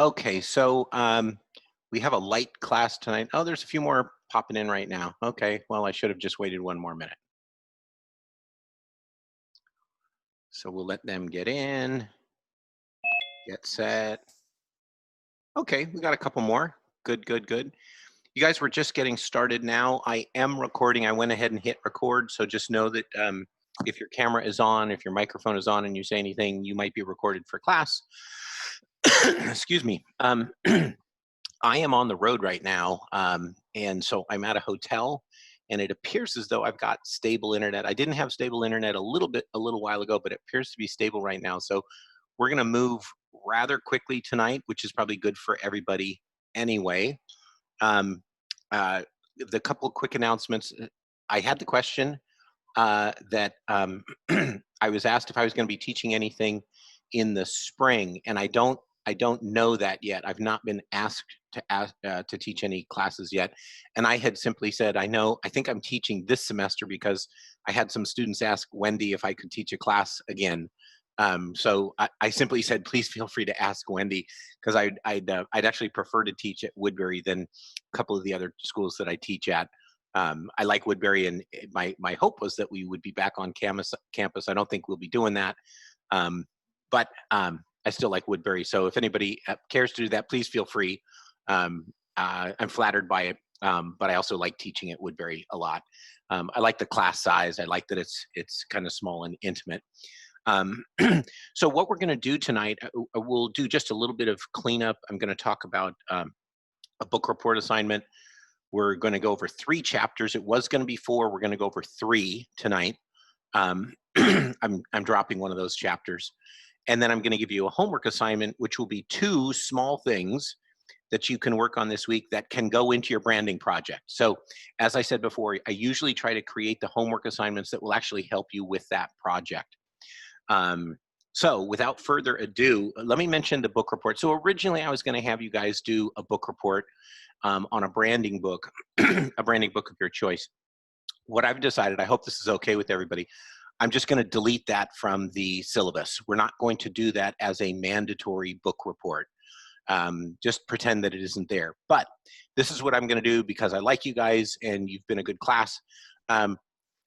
Okay, so we have a light class tonight. Oh, there's a few more popping in right now. Okay, well, I should have just waited one more minute. So we'll let them get in, get set. Okay, we got a couple more. Good, good, good. You guys were just getting started now. I am recording. I went ahead and hit record. So just know that if your camera is on, if your microphone is on and you say anything, you might be recorded for class. Excuse me. I am on the road right now, and so I'm at a hotel, and it appears as though I've got stable internet. I didn't have stable internet a little while ago, but it appears to be stable right now. So we're going to move rather quickly tonight, which is probably good for everybody anyway. Um, uh, the couple of quick announcements. I had the question that I was asked if I was going to be teaching anything in the spring, and I don't know that yet. I've not been asked to teach any classes yet, and I had simply said I think I'm teaching this semester because I had some students ask Wendy if I could teach a class again. So I simply said, please feel free to ask Wendy, because I'd actually prefer to teach at Woodbury than a couple of the other schools that I teach at. I like Woodbury, and my hope was that we would be back on campus. I don't think we'll be doing that, but I still like Woodbury. So if anybody cares to do that, please feel free. I'm flattered by it, but I also like teaching at Woodbury a lot. I like the class size. I like that it's kind of small and intimate. So what we're going to do tonight, we'll do just a little bit of cleanup. I'm going to talk about a book report assignment. We're going to go over 3 chapters. It was going to be 4. We're going to go over 3 tonight. I'm dropping one of those chapters. And then I'm going to give you a homework assignment, which will be 2 small things that you can work on this week that can go into your branding project. So as I said before, I usually try to create the homework assignments that will actually help you with that project. So without further ado, let me mention the book report. So originally I was going to have you guys do a book report on a branding book, a branding book of your choice. What I've decided, I hope this is okay with everybody, I'm just going to delete that from the syllabus. We're not going to do that as a mandatory book report. Just pretend that it isn't there. But this is what I'm going to do because I like you guys and you've been a good class. I'm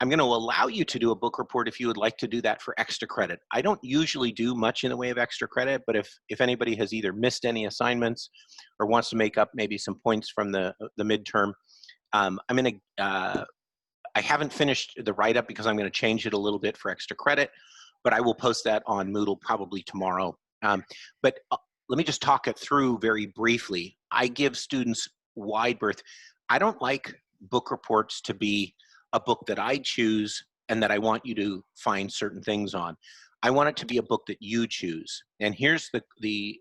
going to allow you to do a book report if you would like to do that for extra credit. I don't usually do much in the way of extra credit, but if anybody has either missed any assignments or wants to make up maybe some points from the midterm, I'm going to, I haven't finished the write-up because I'm going to change it a little bit for extra credit, but I will post that on Moodle probably tomorrow. But let me just talk it through very briefly. I give students wide berth. I don't like book reports to be a book that I choose and that I want you to find certain things on. I want it to be a book that you choose. And here's the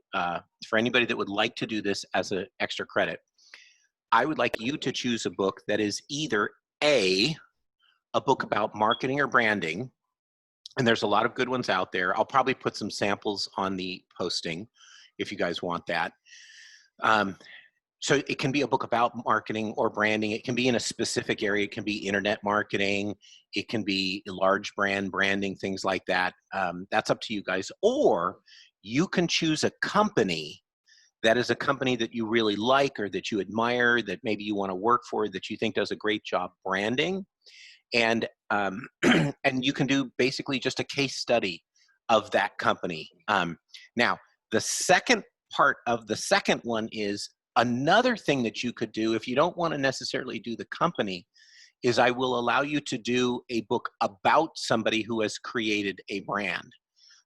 for anybody that would like to do this as an extra credit, I would like you to choose a book that is either a book about marketing or branding, and there's a lot of good ones out there. I'll probably put some samples on the posting if you guys want that. So it can be a book about marketing or branding. It can be in a specific area. It can be internet marketing. It can be large brand branding, things like that. That's up to you guys. Or you can choose a company that is a company that you really like or that you admire, that maybe you want to work for, that you think does a great job branding. And, and you can do basically just a case study of that company. Now, the second part of the second one is another thing that you could do if you don't want to necessarily do the company is I will allow you to do a book about somebody who has created a brand.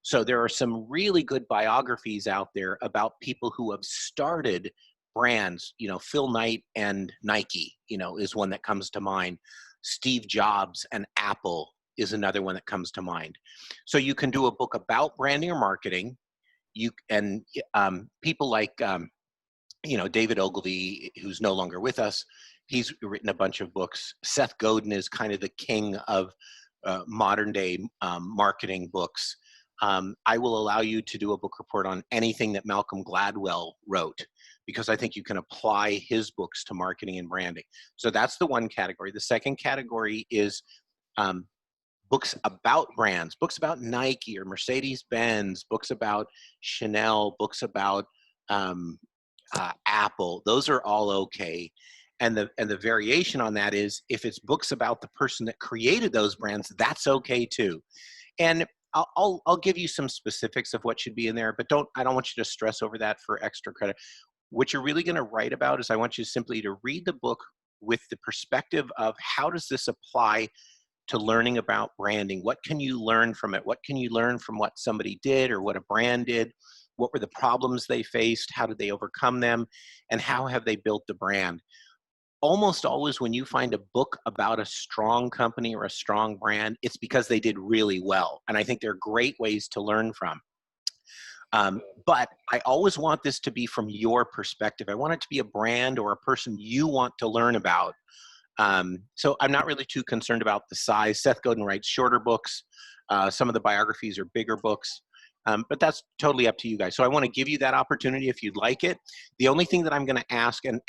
So there are some really good biographies out there about people who have started brands. You know, Phil Knight and Nike, you know, is one that comes to mind. Steve Jobs and Apple is another one that comes to mind. So you can do a book about branding or marketing. You and people like you know, David Ogilvy, who's no longer with us, he's written a bunch of books. Seth Godin is kind of the king of modern day marketing books. I will allow you to do a book report on anything that Malcolm Gladwell wrote, because I think you can apply his books to marketing and branding. So that's the one category. The second category is books about brands, books about Nike or Mercedes-Benz, books about Chanel, books about um, Apple. Those are all okay. And the variation on that is if it's books about the person that created those brands, that's okay too. And I'll give you some specifics of what should be in there, but I don't want you to stress over that for extra credit. What you're really going to write about is I want you simply to read the book with the perspective of how does this apply to learning about branding? What can you learn from it? What can you learn from what somebody did or what a brand did? What were the problems they faced? How did they overcome them? And how have they built the brand? Almost always when you find a book about a strong company or a strong brand, it's because they did really well. And I think they're great ways to learn from. But I always want this to be from your perspective. I want it to be a brand or a person you want to learn about. So I'm not really too concerned about the size. Seth Godin writes shorter books. Some of the biographies are bigger books. But that's totally up to you guys. So I want to give you that opportunity if you'd like it. The only thing that I'm going to ask, and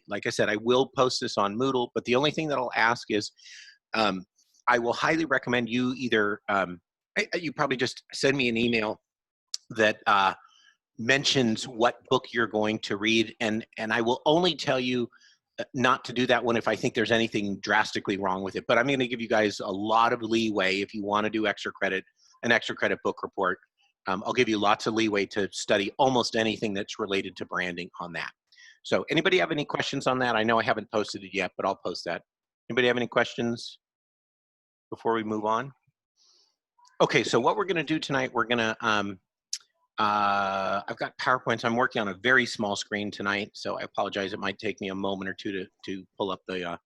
like I said, I will post this on Moodle, but the only thing that I'll ask is I will highly recommend you either, you probably just send me an email that mentions what book you're going to read, and I will only tell you not to do that one if I think there's anything drastically wrong with it. But I'm going to give you guys a lot of leeway if you want to do extra credit, an extra credit book report. I'll give you lots of leeway to study almost anything that's related to branding on that. So anybody have any questions on that? I know I haven't posted it yet, but I'll post that. Anybody have any questions before we move on? Okay, so what we're going to do tonight, we're going to, I've got PowerPoints. I'm working on a very small screen tonight, so I apologize. It might take me a moment or two to pull up the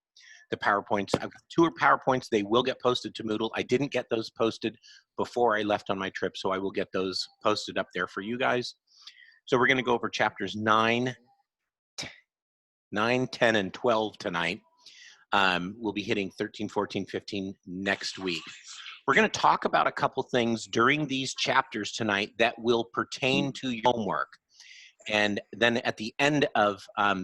PowerPoints. I've got 2 PowerPoints. They will get posted to Moodle. I didn't get those posted before I left on my trip, so I will get those posted up there for you guys. So we're going to go over chapters 9, 10, and 12 tonight. We'll be hitting 13, 14, 15 next week. We're going to talk about a couple things during these chapters tonight that will pertain to your homework. And then at the end of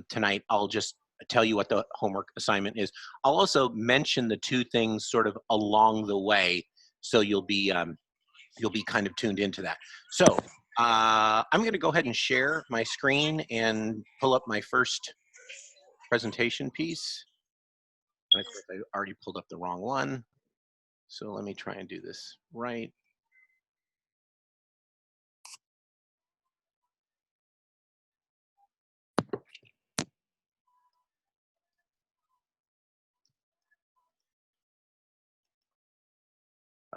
tonight, I'll just tell you what the homework assignment is. I'll also mention the 2 things sort of along the way, so you'll be kind of tuned into that. So I'm going to go ahead and share my screen and pull up my first presentation piece. And of course, I already pulled up the wrong one. So let me try and do this right.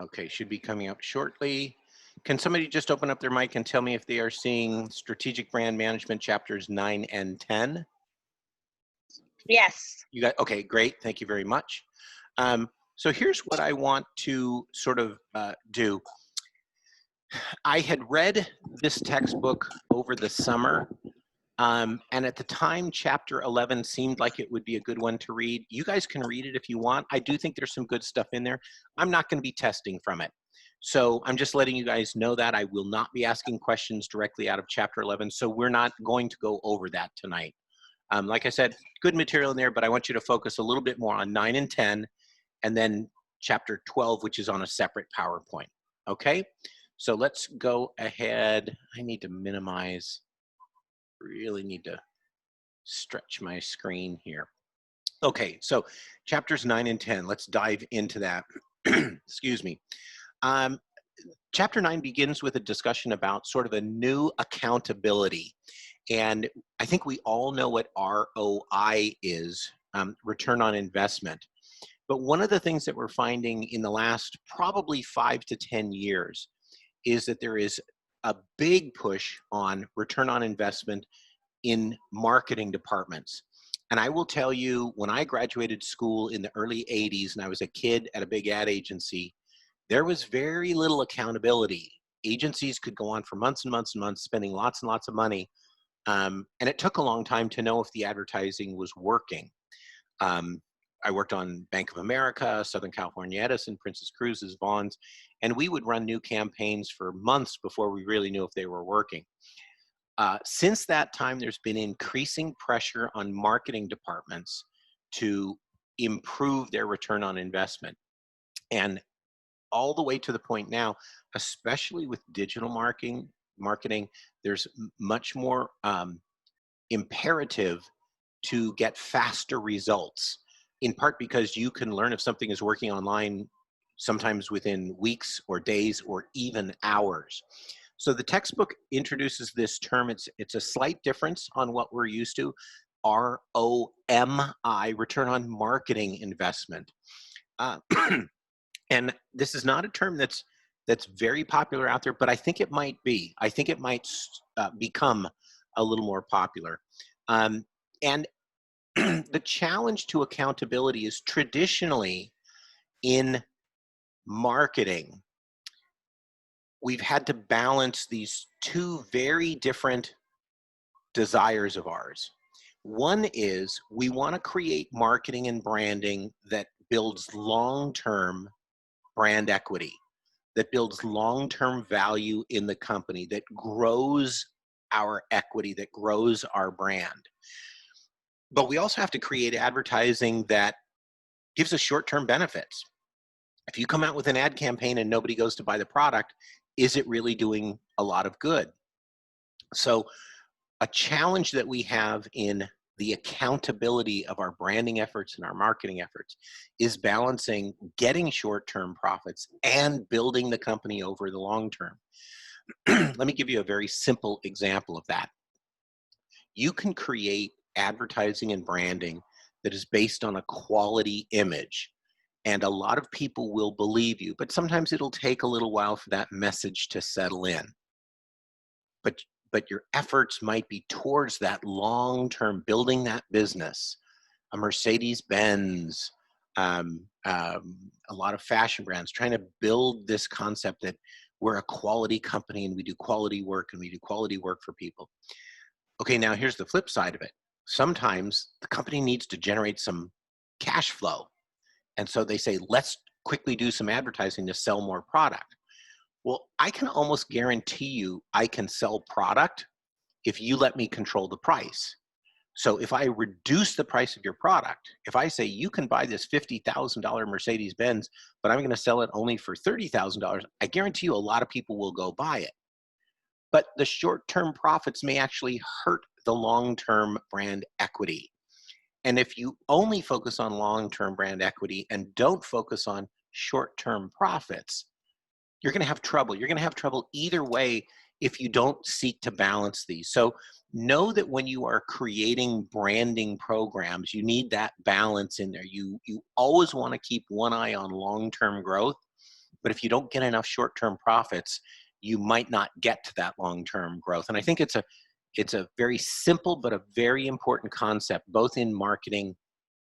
Okay, should be coming up shortly. Can somebody just open up their mic and tell me if they are seeing Strategic Brand Management chapters 9 and 10? Yes. You got, okay, great. Thank you very much. So here's what I want to sort of do. I had read this textbook over the summer, and at the time, chapter 11 seemed like it would be a good one to read. You guys can read it if you want. I do think there's some good stuff in there. I'm not going to be testing from it. So I'm just letting you guys know that I will not be asking questions directly out of chapter 11. So we're not going to go over that tonight. Like I said, good material in there, but I want you to focus a little bit more on 9 and 10, and then chapter 12, which is on a separate PowerPoint. Okay, so let's go ahead. I need to minimize, really need to stretch my screen here. Okay, so chapters 9 and 10, let's dive into that. Excuse me. Chapter 9 begins with a discussion about sort of a new accountability. And I think we all know what ROI is, return on investment. But one of the things that we're finding in the last probably 5 to 10 years is that there is a big push on return on investment in marketing departments. And I will tell you, when I graduated school in the early 80s and I was a kid at a big ad agency, there was very little accountability. Agencies could go on for months and months and months, spending lots and lots of money. And it took a long time to know if the advertising was working. I worked on Bank of America, Southern California Edison, Princess Cruises, Vaughn's, and we would run new campaigns for months before we really knew if they were working. Since that time, there's been increasing pressure on marketing departments to improve their return on investment. And all the way to the point now, especially with digital marketing, marketing, there's much more imperative to get faster results, in part because you can learn if something is working online sometimes within weeks or days or even hours. So the textbook introduces this term. It's a slight difference on what we're used to. ROMI, return on marketing investment. Uh, and this is not a term that's very popular out there, but I think it might be. I think it might become a little more popular. And the challenge to accountability is traditionally in marketing, we've had to balance these two very different desires of ours. One is we want to create marketing and branding that builds long-term brand equity, that builds long-term value in the company, that grows our equity, that grows our brand. But we also have to create advertising that gives us short-term benefits. If you come out with an ad campaign and nobody goes to buy the product, is it really doing a lot of good? So a challenge that we have in the accountability of our branding efforts and our marketing efforts is balancing getting short-term profits and building the company over the long term. Let me give you a very simple example of that. You can create advertising and branding that is based on a quality image, and a lot of people will believe you, but sometimes it'll take a little while for that message to settle in. But your efforts might be towards that long-term, building that business. A Mercedes-Benz, a lot of fashion brands trying to build this concept that we're a quality company and we do quality work and we do quality work for people. Okay, now here's the flip side of it. Sometimes the company needs to generate some cash flow. And so they say, let's quickly do some advertising to sell more product. Well, I can almost guarantee you I can sell product if you let me control the price. So if I reduce the price of your product, if I say you can buy this $50,000 Mercedes-Benz, but I'm going to sell it only for $30,000, I guarantee you a lot of people will go buy it. But the short-term profits may actually hurt the long-term brand equity. And if you only focus on long-term brand equity and don't focus on short-term profits, you're going to have trouble. You're going to have trouble either way if you don't seek to balance these. So know that when you are creating branding programs, you need that balance in there. You always want to keep one eye on long-term growth, but if you don't get enough short-term profits, you might not get to that long-term growth. And I think it's a very simple but a very important concept, both in marketing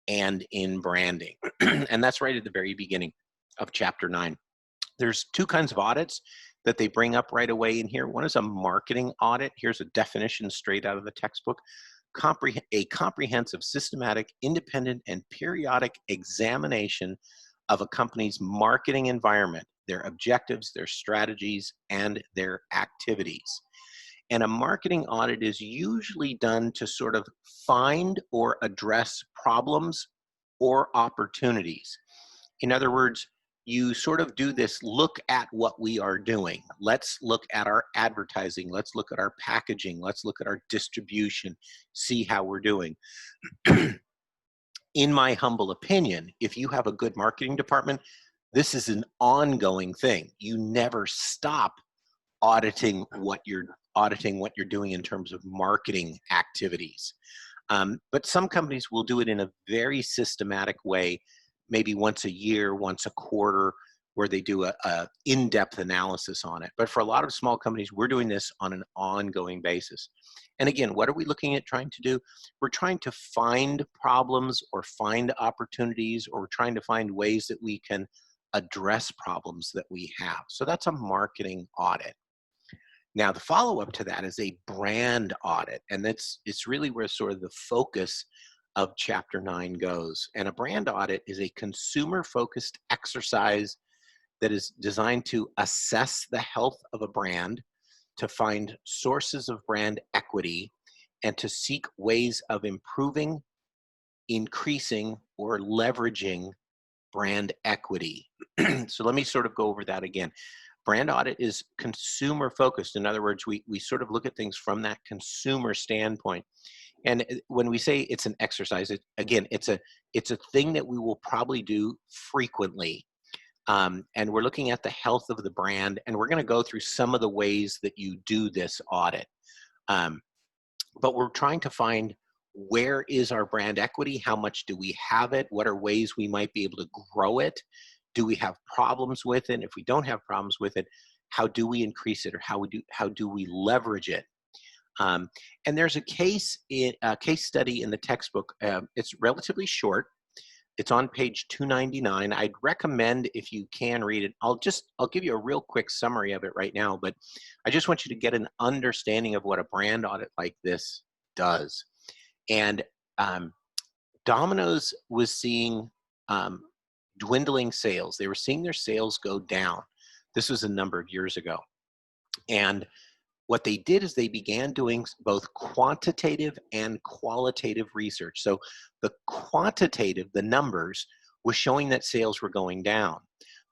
and in branding. And that's right at the very beginning of chapter 9. There's two kinds of audits that they bring up right away in here. One is a marketing audit. Here's a definition straight out of the textbook. A comprehensive, systematic, independent, and periodic examination of a company's marketing environment, their objectives, their strategies, and their activities. And a marketing audit is usually done to sort of find or address problems or opportunities. In other words, you sort of do this look at what we are doing. Let's look at our advertising. Let's look at our packaging. Let's look at our distribution, see how we're doing. In my humble opinion, if you have a good marketing department, this is an ongoing thing. You never stop auditing what you're doing in terms of marketing activities. But some companies will do it in a very systematic way, maybe once a year, once a quarter, where they do a in-depth analysis on it. But for a lot of small companies, we're doing this on an ongoing basis. And again, what are we looking at trying to do? We're trying to find problems or find opportunities, or we're trying to find ways that we can address problems that we have. So that's a marketing audit. Now, the follow-up to that is a brand audit, and it's really where sort of the focus of chapter 9 goes. And a brand audit is a consumer-focused exercise that is designed to assess the health of a brand, to find sources of brand equity, and to seek ways of improving, increasing, or leveraging brand equity. So let me sort of go over that again. Brand audit is consumer focused. In other words, we sort of look at things from that consumer standpoint. And when we say it's an exercise, again, it's a thing that we will probably do frequently. And we're looking at the health of the brand, and we're going to go through some of the ways that you do this audit. But we're trying to find, where is our brand equity? How much do we have it? What are ways we might be able to grow it? Do we have problems with it? If we don't have problems with it, how do we increase it, or how do we leverage it? And there's a case study in the textbook. It's relatively short. It's on page 299. I'd recommend, if you can read it, I'll give you a real quick summary of it right now, but I just want you to get an understanding of what a brand audit like this does. And Domino's was seeing dwindling sales. They were seeing their sales go down. This was a number of years ago. And what they did is they began doing both quantitative and qualitative research. So the quantitative, the numbers, was showing that sales were going down.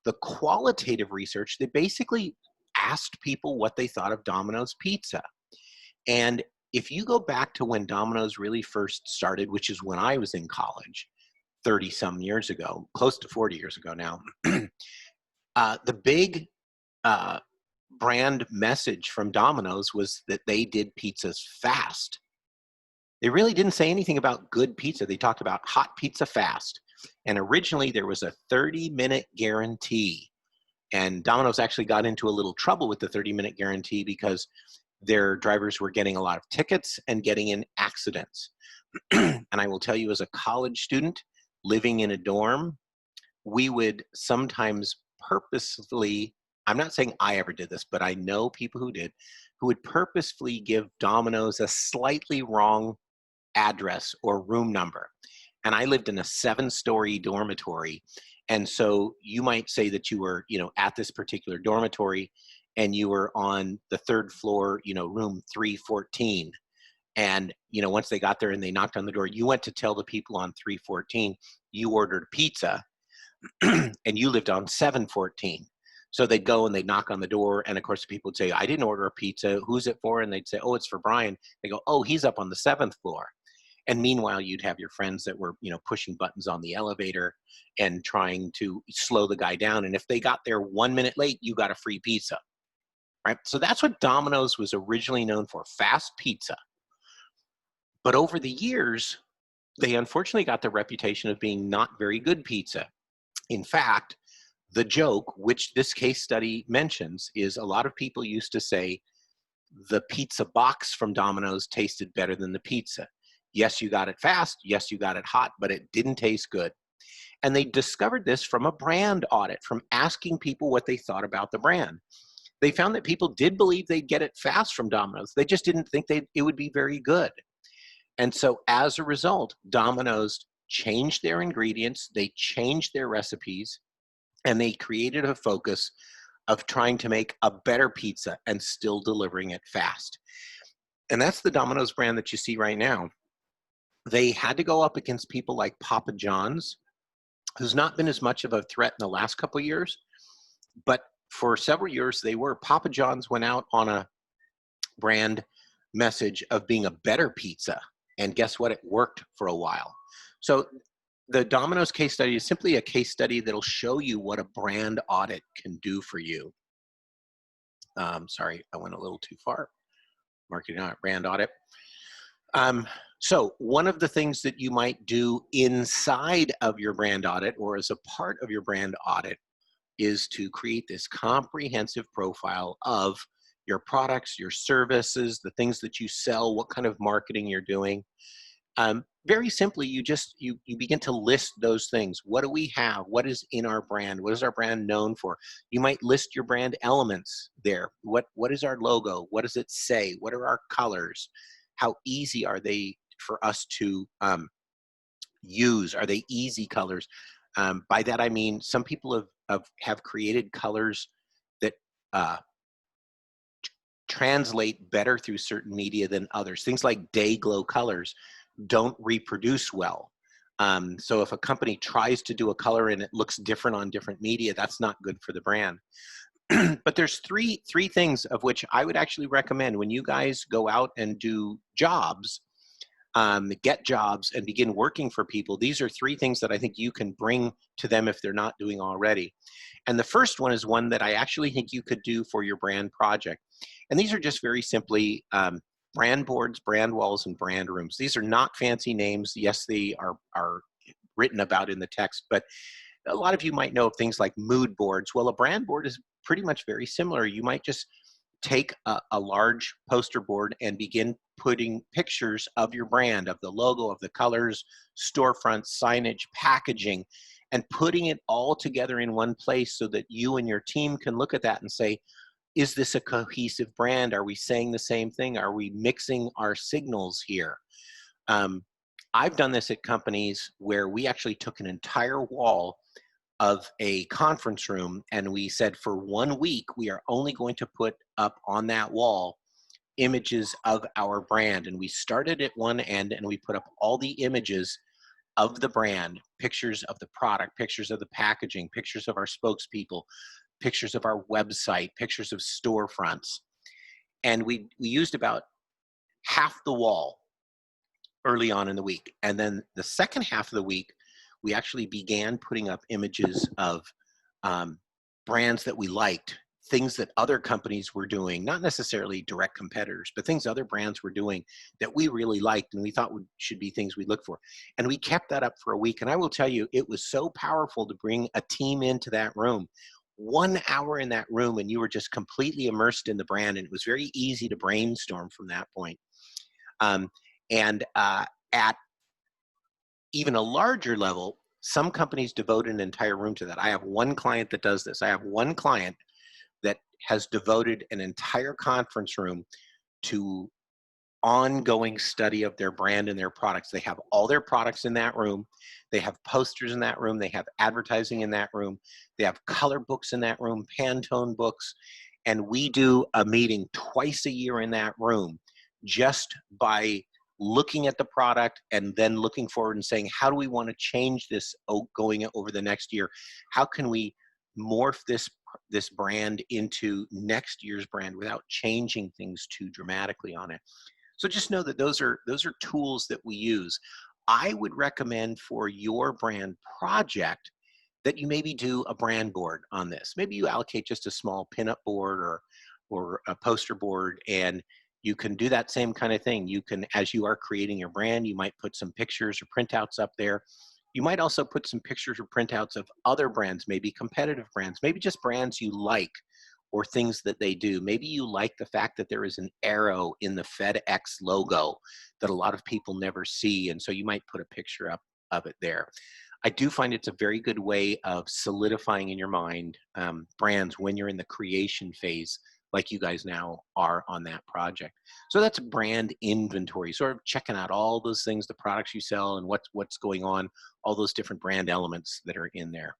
The qualitative research, they basically asked people what they thought of Domino's Pizza. And if you go back to when Domino's really first started, which is when I was in college, 30 some years ago, close to 40 years ago now, the big brand message from Domino's was that they did pizzas fast. They really didn't say anything about good pizza. They talked about hot pizza fast. And originally there was a 30-minute guarantee. And Domino's actually got into a little trouble with the 30-minute guarantee because their drivers were getting a lot of tickets and getting in accidents. And I will tell you, as a college student living in a dorm, we would sometimes purposefully, I'm not saying I ever did this, but I know people who did, who would purposefully give Domino's a slightly wrong address or room number. And I lived in a 7-story dormitory. And so you might say that you were, at this particular dormitory, and you were on the 3rd floor, room 314. And, once they got there and they knocked on the door, you went to tell the people on 314 you ordered pizza and you lived on 714. So they'd go and they'd knock on the door. And of course, people would say, I didn't order a pizza. Who's it for? And they'd say, oh, it's for Brian. They go, oh, he's up on the 7th floor. And meanwhile, you'd have your friends that were, pushing buttons on the elevator and trying to slow the guy down. And if they got there 1 minute late, you got a free pizza. Right? So that's what Domino's was originally known for, fast pizza. But over the years, they unfortunately got the reputation of being not very good pizza. In fact, the joke, which this case study mentions, is a lot of people used to say the pizza box from Domino's tasted better than the pizza. Yes, you got it fast. Yes, you got it hot, but it didn't taste good. And they discovered this from a brand audit, from asking people what they thought about the brand. They found that people did believe they'd get it fast from Domino's. They just didn't think it would be very good. And so as a result, Domino's changed their ingredients, they changed their recipes, and they created a focus of trying to make a better pizza and still delivering it fast. And that's the Domino's brand that you see right now. They had to go up against people like Papa John's, who's not been as much of a threat in the last couple of years, but for several years they were. Papa John's went out on a brand message of being a better pizza. And guess what? It worked for a while. So the Domino's case study is simply a case study that'll show you what a brand audit can do for you. Sorry, I went a little too far. Marketing audit, brand audit. So one of the things that you might do inside of your brand audit, or as a part of your brand audit, is to create this comprehensive profile of your products, your services, the things that you sell, what kind of marketing you're doing. Very simply, you begin to list those things. What do we have? What is in our brand? What is our brand known for? You might list your brand elements there. What is our logo? What does it say? What are our colors? How easy are they for us to use? Are they easy colors? By that I mean some people have created colors that translate better through certain media than others. Things like day glow colors don't reproduce well. So if a company tries to do a color and it looks different on different media, that's not good for the brand. But there's three things of which I would actually recommend when you guys go out and do jobs, get jobs and begin working for people. These are three things that I think you can bring to them if they're not doing already. And the first one is one that I actually think you could do for your brand project. And these are just very simply brand boards, brand walls, and brand rooms. These are not fancy names. Yes, they are written about in the text, but a lot of you might know of things like mood boards. Well, a brand board is pretty much very similar. You might just take a large poster board and begin putting pictures of your brand, of the logo, of the colors, storefront, signage, packaging, and putting it all together in one place so that you and your team can look at that and say, is this a cohesive brand? Are we saying the same thing? Are we mixing our signals here? I've done this at companies where we actually took an entire wall of a conference room and we said for 1 week, we are only going to put up on that wall images of our brand. And we started at one end and we put up all the images of the brand, pictures of the product, pictures of the packaging, pictures of our spokespeople, pictures of our website, pictures of storefronts. And we used about half the wall early on in the week. And then the second half of the week, we actually began putting up images of brands that we liked, things that other companies were doing, not necessarily direct competitors, but things other brands were doing that we really liked and we thought should be things we look for. And we kept that up for a week. And I will tell you, it was so powerful to bring a team into that room. 1 hour in that room and you were just completely immersed in the brand, and it was very easy to brainstorm from that point. At even a larger level, some companies devote an entire room to that. I have one client that does this. I have one client that has devoted an entire conference room to ongoing study of their brand and their products. They have all their products in that room. They have posters in that room. They have advertising in that room. They have color books in that room, Pantone books. And we do a meeting twice a year in that room just by looking at the product and then looking forward and saying, how do we want to change this going over the next year? How can we morph this brand into next year's brand without changing things too dramatically on it? So just know that those are tools that we use. I would recommend for your brand project that you maybe do a brand board on this. Maybe you allocate just a small pinup board or a poster board, and you can do that same kind of thing. You can, as you are creating your brand, you might put some pictures or printouts up there. You might also put some pictures or printouts of other brands, maybe competitive brands, maybe just brands you like or things that they do. Maybe you like the fact that there is an arrow in the FedEx logo that a lot of people never see, and so you might put a picture up of it there. I do find it's a very good way of solidifying in your mind brands when you're in the creation phase, like you guys now are on that project. So that's brand inventory, sort of checking out all those things, the products you sell and what's going on, all those different brand elements that are in there.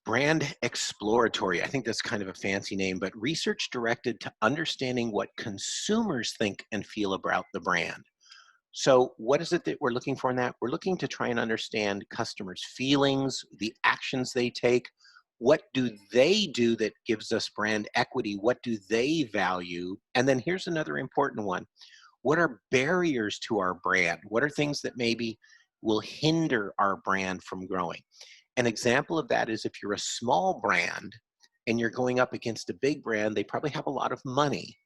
Brand exploratory, I think that's kind of a fancy name, but research directed to understanding what consumers think and feel about the brand. So what is it that we're looking for in that? We're looking to try and understand customers' feelings, the actions they take. What do they do that gives us brand equity? What do they value? And then here's another important one. What are barriers to our brand? What are things that maybe will hinder our brand from growing? An example of that is if you're a small brand and you're going up against a big brand, they probably have a lot of money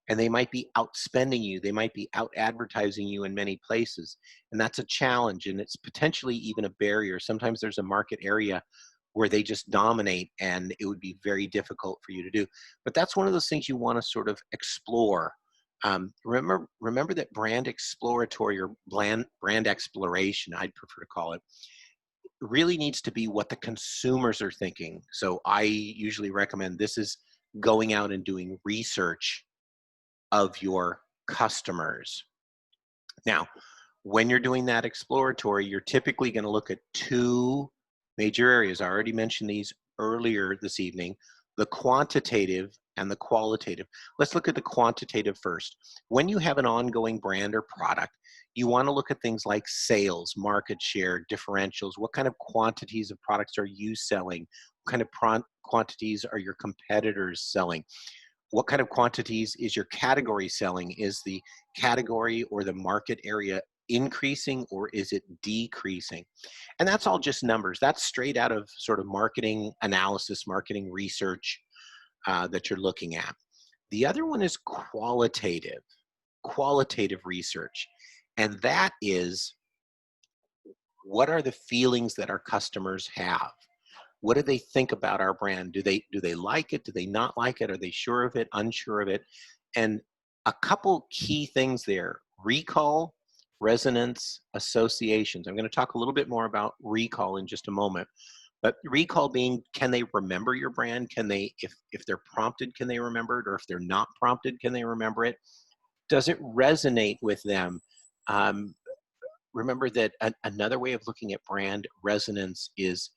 and they might be outspending you. They might be out advertising you in many places. And that's a challenge, and it's potentially even a barrier. Sometimes there's a market area where they just dominate and it would be very difficult for you to do. But that's one of those things you want to sort of explore. Remember that brand exploratory or brand exploration, I'd prefer to call it, really needs to be what the consumers are thinking. So I usually recommend this is going out and doing research of your customers. Now, when you're doing that exploratory, you're typically going to look at two major areas. I already mentioned these earlier this evening, the quantitative and the qualitative. Let's look at the quantitative first. When you have an ongoing brand or product, you want to look at things like sales, market share, differentials. What kind of quantities of products are you selling? What kind of quantities are your competitors selling? What kind of quantities is your category selling? Is the category or the market area increasing, or is it decreasing? And that's all just numbers. That's straight out of sort of marketing analysis, marketing research that you're looking at. The other one is qualitative research. And that is, what are the feelings that our customers have? What do they think about our brand? Do they like it? Do they not like it? Are they sure of it, unsure of it? And a couple key things there: recall, resonance, associations. I'm going to talk a little bit more about recall in just a moment. But recall being, can they remember your brand? Can they, if they're prompted, can they remember it? Or if they're not prompted, can they remember it? Does it resonate with them? Remember that another way of looking at brand resonance is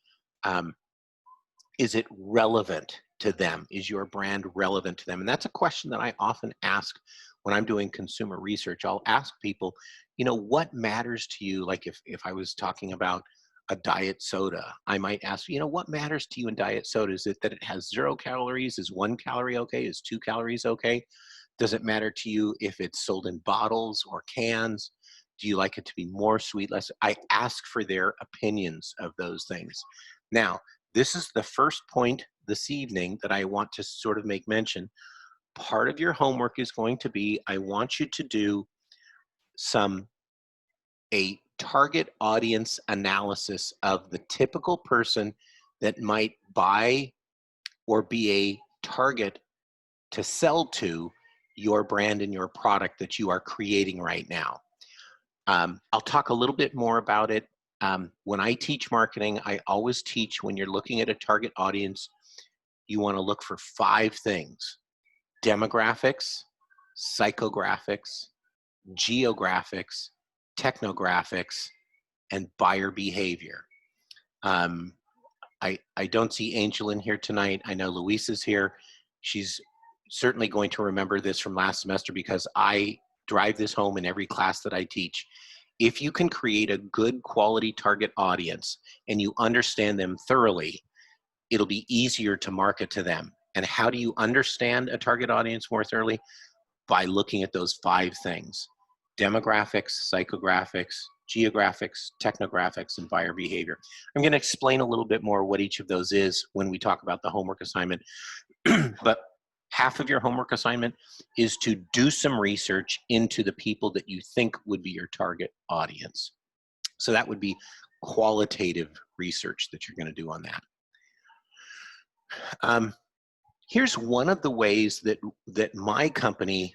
it relevant to them? Is your brand relevant to them? And that's a question that I often ask when I'm doing consumer research. I'll ask people, what matters to you? Like if I was talking about a diet soda, I might ask, what matters to you in diet soda? Is it that it has 0 calories? Is 1 calorie okay? Is 2 calories okay? Does it matter to you if it's sold in bottles or cans? Do you like it to be more sweet, less? I ask for their opinions of those things. Now, this is the first point this evening that I want to sort of make mention. Part of your homework is going to be, I want you to do a target audience analysis of the typical person that might buy or be a target to sell to your brand and your product that you are creating right now. I'll talk a little bit more about it. When I teach marketing, I always teach, when you're looking at a target audience, you want to look for 5 things: demographics, psychographics, geographics, technographics, and buyer behavior. I don't see Angel in here tonight. I know Luis is here. She's certainly going to remember this from last semester because I drive this home in every class that I teach. If you can create a good quality target audience and you understand them thoroughly, it'll be easier to market to them. And how do you understand a target audience more thoroughly? By looking at those 5 things: demographics, psychographics, geographics, technographics, and buyer behavior. I'm going to explain a little bit more what each of those is when we talk about the homework assignment. But half of your homework assignment is to do some research into the people that you think would be your target audience. So that would be qualitative research that you're going to do on that. Here's one of the ways that my company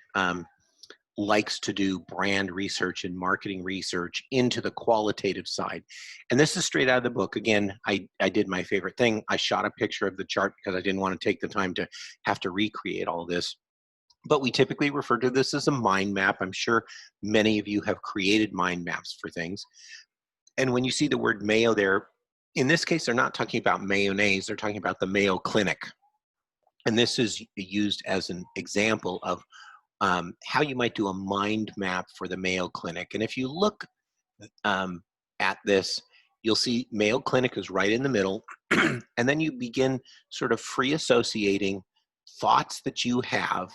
likes to do brand research and marketing research into the qualitative side. And this is straight out of the book. Again, I did my favorite thing. I shot a picture of the chart because I didn't want to take the time to have to recreate all this. But we typically refer to this as a mind map. I'm sure many of you have created mind maps for things. And when you see the word Mayo there, in this case, they're not talking about mayonnaise. They're talking about the Mayo Clinic. And this is used as an example of how you might do a mind map for the Mayo Clinic. And if you look at this, you'll see Mayo Clinic is right in the middle. And then you begin sort of free associating thoughts that you have,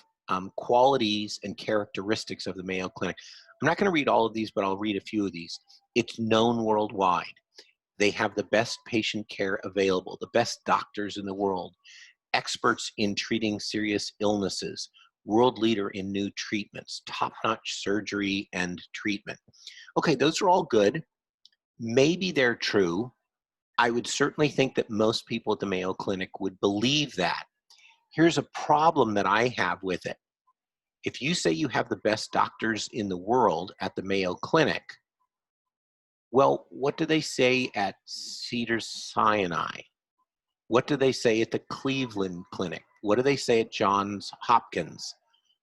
qualities and characteristics of the Mayo Clinic. I'm not going to read all of these, but I'll read a few of these. It's known worldwide. They have the best patient care available, the best doctors in the world, experts in treating serious illnesses, world leader in new treatments, top-notch surgery and treatment. Okay, those are all good. Maybe they're true. I would certainly think that most people at the Mayo Clinic would believe that. Here's a problem that I have with it. If you say you have the best doctors in the world at the Mayo Clinic, well, what do they say at Cedars-Sinai? What do they say at the Cleveland Clinic? What do they say at Johns Hopkins?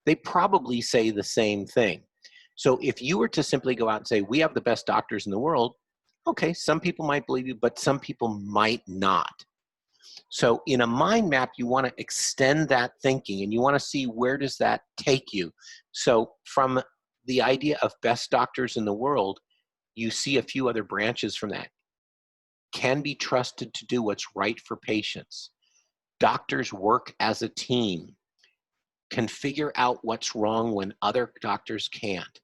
They probably say the same thing. So if you were to simply go out and say, we have the best doctors in the world, okay, some people might believe you, but some people might not. So in a mind map, you want to extend that thinking and you want to see where does that take you. So from the idea of best doctors in the world, you see a few other branches from that. Can be trusted to do what's right for patients. Doctors work as a team. Can figure out what's wrong when other doctors can't.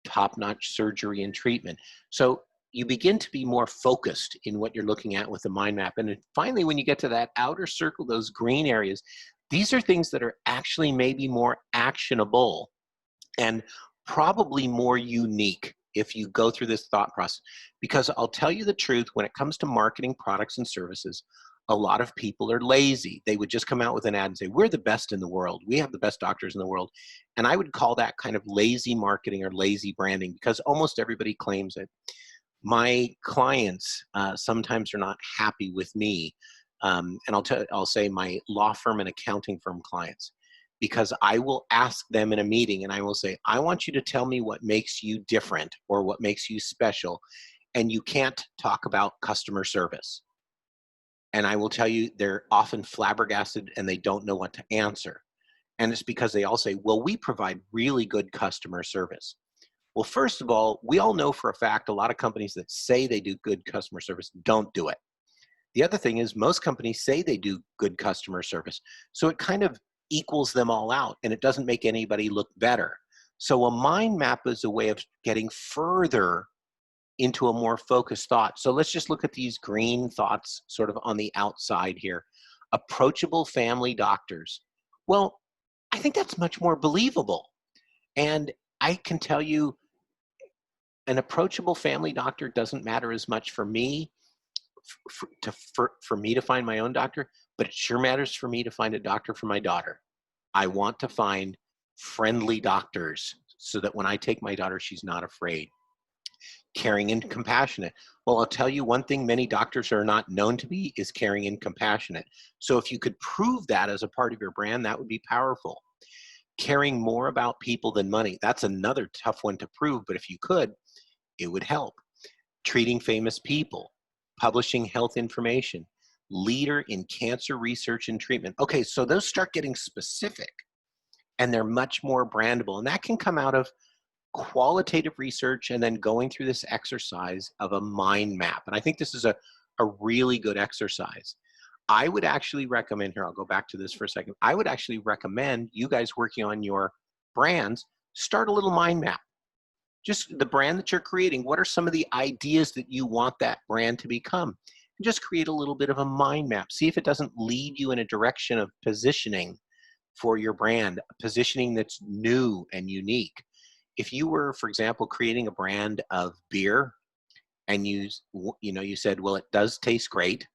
Top-notch surgery and treatment. So you begin to be more focused in what you're looking at with the mind map. And then finally, when you get to that outer circle, those green areas, these are things that are actually maybe more actionable and probably more unique if you go through this thought process. Because I'll tell you the truth, when it comes to marketing products and services, a lot of people are lazy. They would just come out with an ad and say, we're the best in the world. We have the best doctors in the world. And I would call that kind of lazy marketing or lazy branding because almost everybody claims it. My clients sometimes are not happy with me. And I'll say my law firm and accounting firm clients, because I will ask them in a meeting and I will say, I want you to tell me what makes you different or what makes you special. And you can't talk about customer service. And I will tell you, they're often flabbergasted and they don't know what to answer. And it's because they all say, well, we provide really good customer service. Well, first of all, we all know for a fact a lot of companies that say they do good customer service don't do it. The other thing is most companies say they do good customer service. So it kind of equals them all out and it doesn't make anybody look better. So a mind map is a way of getting further into a more focused thought. So let's just look at these green thoughts sort of on the outside here. Approachable family doctors. Well, I think that's much more believable. And I can tell you an approachable family doctor doesn't matter as much for me, for me to find my own doctor, but it sure matters for me to find a doctor for my daughter. I want to find friendly doctors so that when I take my daughter, she's not afraid. Caring and compassionate. Well, I'll tell you one thing many doctors are not known to be is caring and compassionate. So if you could prove that as a part of your brand, that would be powerful. Caring more about people than money. That's another tough one to prove, but if you could, it would help. Treating famous people, publishing health information, leader in cancer research and treatment. Okay, so those start getting specific and they're much more brandable. And that can come out of qualitative research and then going through this exercise of a mind map. And I think this is a really good exercise. I would actually recommend, here, I'll go back to this for a second. I would actually recommend you guys working on your brands, start a little mind map. Just the brand that you're creating, what are some of the ideas that you want that brand to become? And just create a little bit of a mind map. See if it doesn't lead you in a direction of positioning for your brand, positioning that's new and unique. If you were, for example, creating a brand of beer and you said, well, it does taste great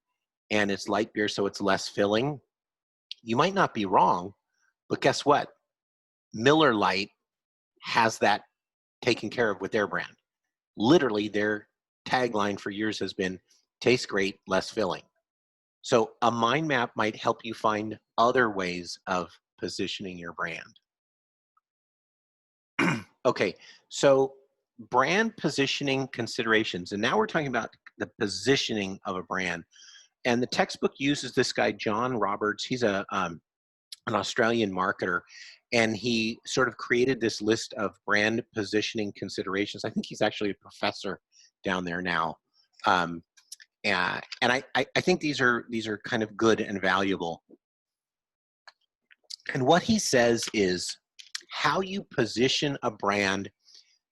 and it's light beer, so it's less filling, you might not be wrong, but guess what? Miller Lite has that taken care of with their brand. Literally, their tagline for years has been, tastes great, less filling. So a mind map might help you find other ways of positioning your brand. Okay, so brand positioning considerations. And now we're talking about the positioning of a brand. And the textbook uses this guy, John Roberts. He's an Australian marketer. And he sort of created this list of brand positioning considerations. I think he's actually a professor down there now. And I think these are kind of good and valuable. And what he says is how you position a brand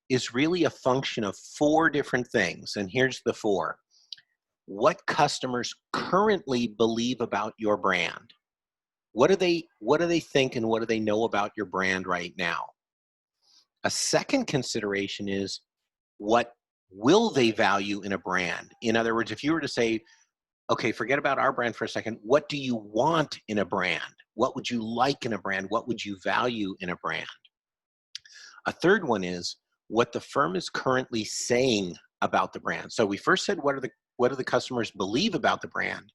is really a function of 4 different things. And here's the 4. What customers currently believe about your brand. What do they think and what do they know about your brand right now? A second consideration is what will they value in a brand? In other words, if you were to say, okay, forget about our brand for a second, what do you want in a brand? What would you like in a brand? What would you value in a brand? A third one is what the firm is currently saying about the brand. So we first said, what do the customers believe about the brand?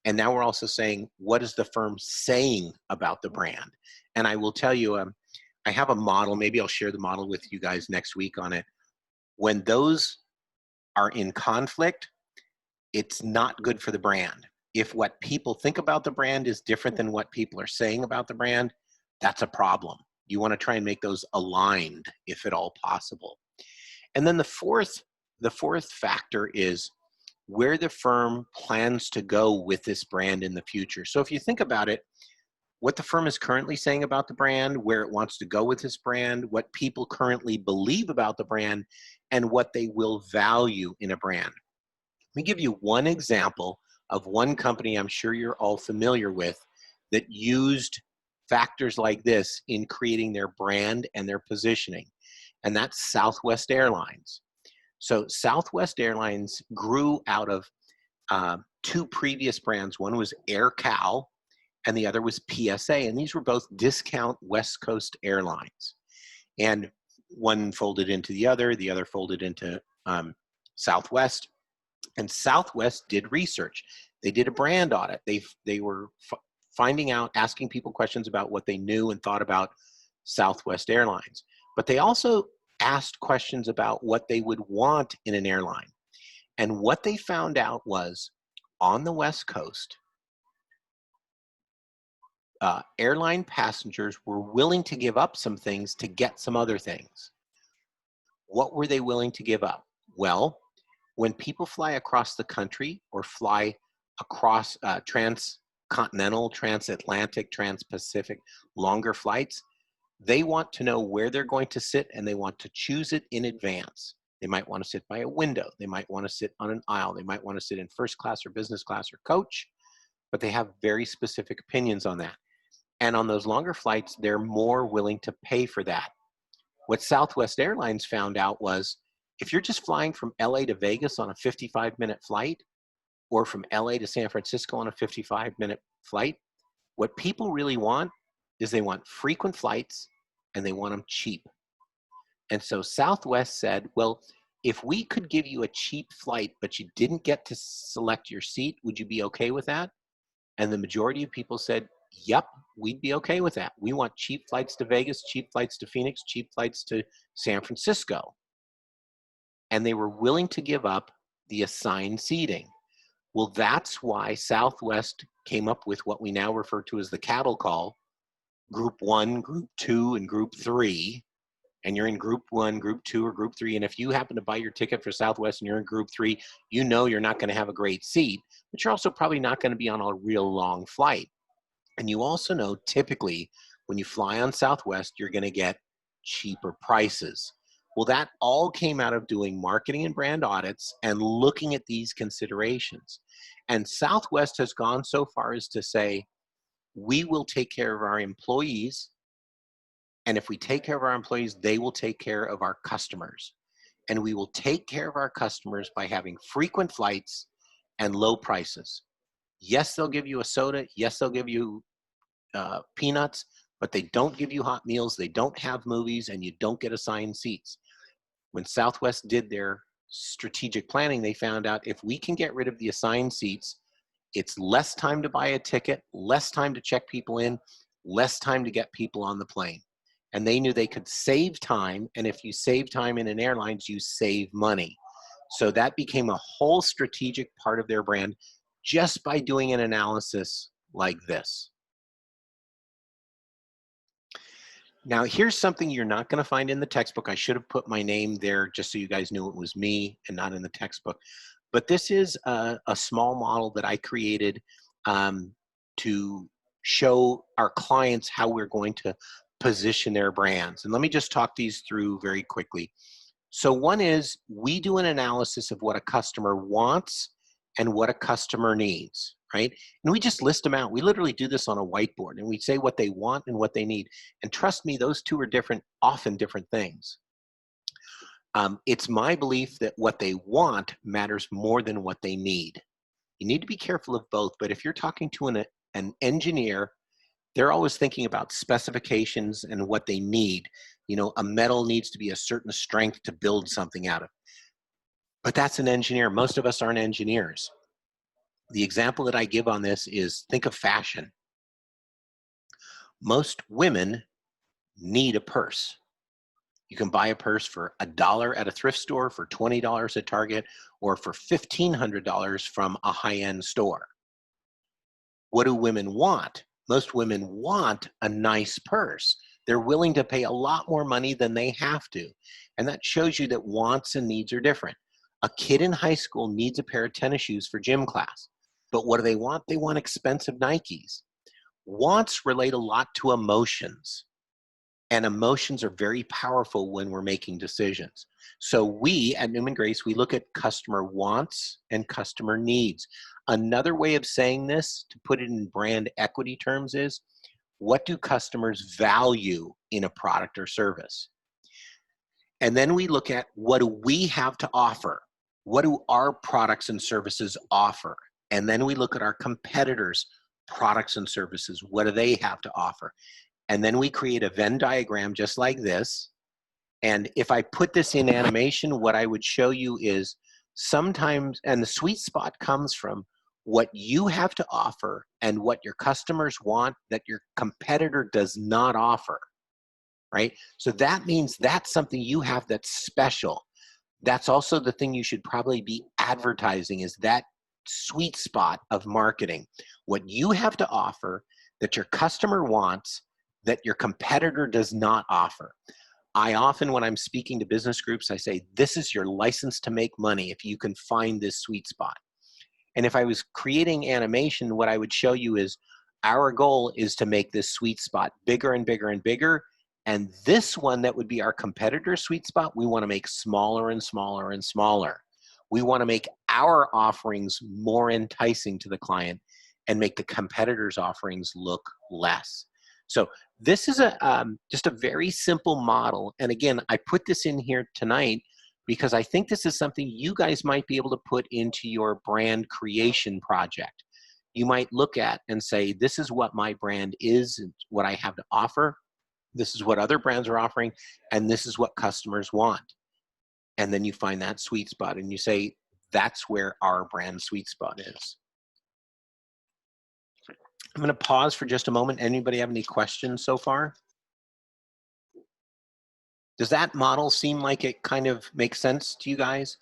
And now we're also saying, what is the firm saying about the brand? And I will tell you, I have a model. Maybe I'll share the model with you guys next week on it. When those are in conflict, it's not good for the brand. If what people think about the brand is different than what people are saying about the brand, that's a problem. You want to try and make those aligned if at all possible. And then the fourth factor is where the firm plans to go with this brand in the future. So if you think about it, what the firm is currently saying about the brand, where it wants to go with this brand, what people currently believe about the brand, and what they will value in a brand. Let me give you one example of one company I'm sure you're all familiar with that used factors like this in creating their brand and their positioning, and that's Southwest Airlines. So Southwest Airlines grew out of two previous brands. One was Air Cal, and the other was PSA, and these were both discount West Coast airlines. And one folded into the other folded into Southwest. And Southwest did research. They did a brand audit. They were finding out, asking people questions about what they knew and thought about Southwest Airlines. But they also asked questions about what they would want in an airline. And what they found out was on the West Coast, airline passengers were willing to give up some things to get some other things. What were they willing to give up? Well, when people fly across the country or fly across transcontinental, transatlantic, transpacific, longer flights, they want to know where they're going to sit and they want to choose it in advance. They might want to sit by a window. They might want to sit on an aisle. They might want to sit in first class or business class or coach, but they have very specific opinions on that. And on those longer flights, they're more willing to pay for that. What Southwest Airlines found out was if you're just flying from LA to Vegas on a 55-minute flight, or from LA to San Francisco on a 55-minute flight, what people really want is they want frequent flights and they want them cheap. And so Southwest said, well, if we could give you a cheap flight, but you didn't get to select your seat, would you be okay with that? And the majority of people said, yep, we'd be okay with that. We want cheap flights to Vegas, cheap flights to Phoenix, cheap flights to San Francisco. And they were willing to give up the assigned seating. Well, that's why Southwest came up with what we now refer to as the cattle call, Group 1, Group 2, and Group 3. And you're in Group 1, Group 2, or Group 3. And if you happen to buy your ticket for Southwest and you're in Group 3, you know you're not going to have a great seat, but you're also probably not going to be on a real long flight. And you also know typically when you fly on Southwest, you're going to get cheaper prices. Well, that all came out of doing marketing and brand audits and looking at these considerations. And Southwest has gone so far as to say, we will take care of our employees. And if we take care of our employees, they will take care of our customers. And we will take care of our customers by having frequent flights and low prices. Yes, they'll give you a soda. Yes, they'll give you peanuts, but they don't give you hot meals. They don't have movies, and you don't get assigned seats. When Southwest did their strategic planning, they found out if we can get rid of the assigned seats, it's less time to buy a ticket, less time to check people in, less time to get people on the plane. And they knew they could save time, and if you save time in an airline, you save money. So that became a whole strategic part of their brand just by doing an analysis like this. Now, here's something you're not going to find in the textbook. I should have put my name there just so you guys knew it was me and not in the textbook. But this is a small model that I created to show our clients how we're going to position their brands. And let me just talk these through very quickly. So one is we do an analysis of what a customer wants and what a customer needs, right? And we just list them out. We literally do this on a whiteboard and we say what they want and what they need. And trust me, those two are different, often different things. It's my belief that what they want matters more than what they need. You need to be careful of both, but if you're talking to an engineer, they're always thinking about specifications and what they need. You know, a metal needs to be a certain strength to build something out of. But that's an engineer. Most of us aren't engineers. The example that I give on this is think of fashion. Most women need a purse. You can buy a purse for $1 at a thrift store, for $20 at Target, or for $1,500 from a high-end store. What do women want? Most women want a nice purse. They're willing to pay a lot more money than they have to. And that shows you that wants and needs are different. A kid in high school needs a pair of tennis shoes for gym class. But what do they want? They want expensive Nikes. Wants relate a lot to emotions. And emotions are very powerful when we're making decisions. So we at Newman Grace, we look at customer wants and customer needs. Another way of saying this, to put it in brand equity terms, is what do customers value in a product or service? And then we look at what do we have to offer? What do our products and services offer? And then we look at our competitors' products and services. What do they have to offer? And then we create a Venn diagram just like this. And if I put this in animation, what I would show you is sometimes, and the sweet spot comes from what you have to offer and what your customers want that your competitor does not offer, right? So that means that's something you have that's special. That's also the thing you should probably be advertising, is that sweet spot of marketing. What you have to offer that your customer wants that your competitor does not offer. I often, when I'm speaking to business groups, I say, this is your license to make money if you can find this sweet spot. And if I was creating animation, what I would show you is our goal is to make this sweet spot bigger and bigger and bigger. And this one that would be our competitor's sweet spot, we want to make smaller and smaller and smaller. We want to make our offerings more enticing to the client and make the competitor's offerings look less. So this is just a very simple model. And again, I put this in here tonight because I think this is something you guys might be able to put into your brand creation project. You might look at and say, this is what my brand is, and what I have to offer. This is what other brands are offering, and this is what customers want. And then you find that sweet spot and you say, that's where our brand sweet spot is. I'm going to pause for just a moment. Anybody have any questions so far? Does that model seem like it kind of makes sense to you guys?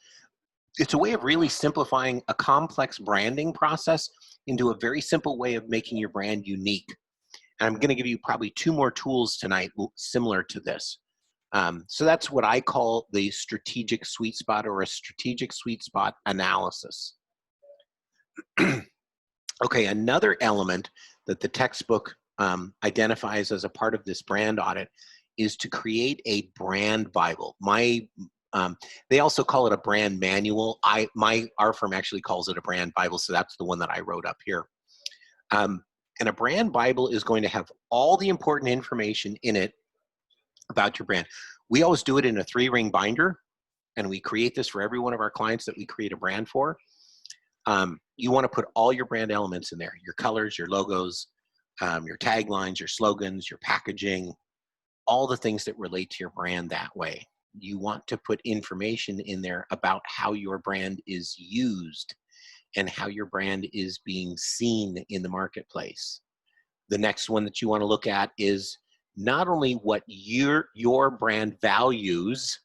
It's a way of really simplifying a complex branding process into a very simple way of making your brand unique. And I'm going to give you probably 2 more tools tonight similar to this. So that's what I call the strategic sweet spot, or a strategic sweet spot analysis. Okay, another element that the textbook identifies as a part of this brand audit is to create a brand Bible. They also call it a brand manual. Our firm actually calls it a brand Bible, so that's the one that I wrote up here. And a brand Bible is going to have all the important information in it about your brand. We always do it in a 3-ring binder, and we create this for every one of our clients that we create a brand for. You want to put all your brand elements in there: your colors, your logos, your taglines, your slogans, your packaging, all the things that relate to your brand that way. You want to put information in there about how your brand is used and how your brand is being seen in the marketplace. The next one that you want to look at is not only what your brand values,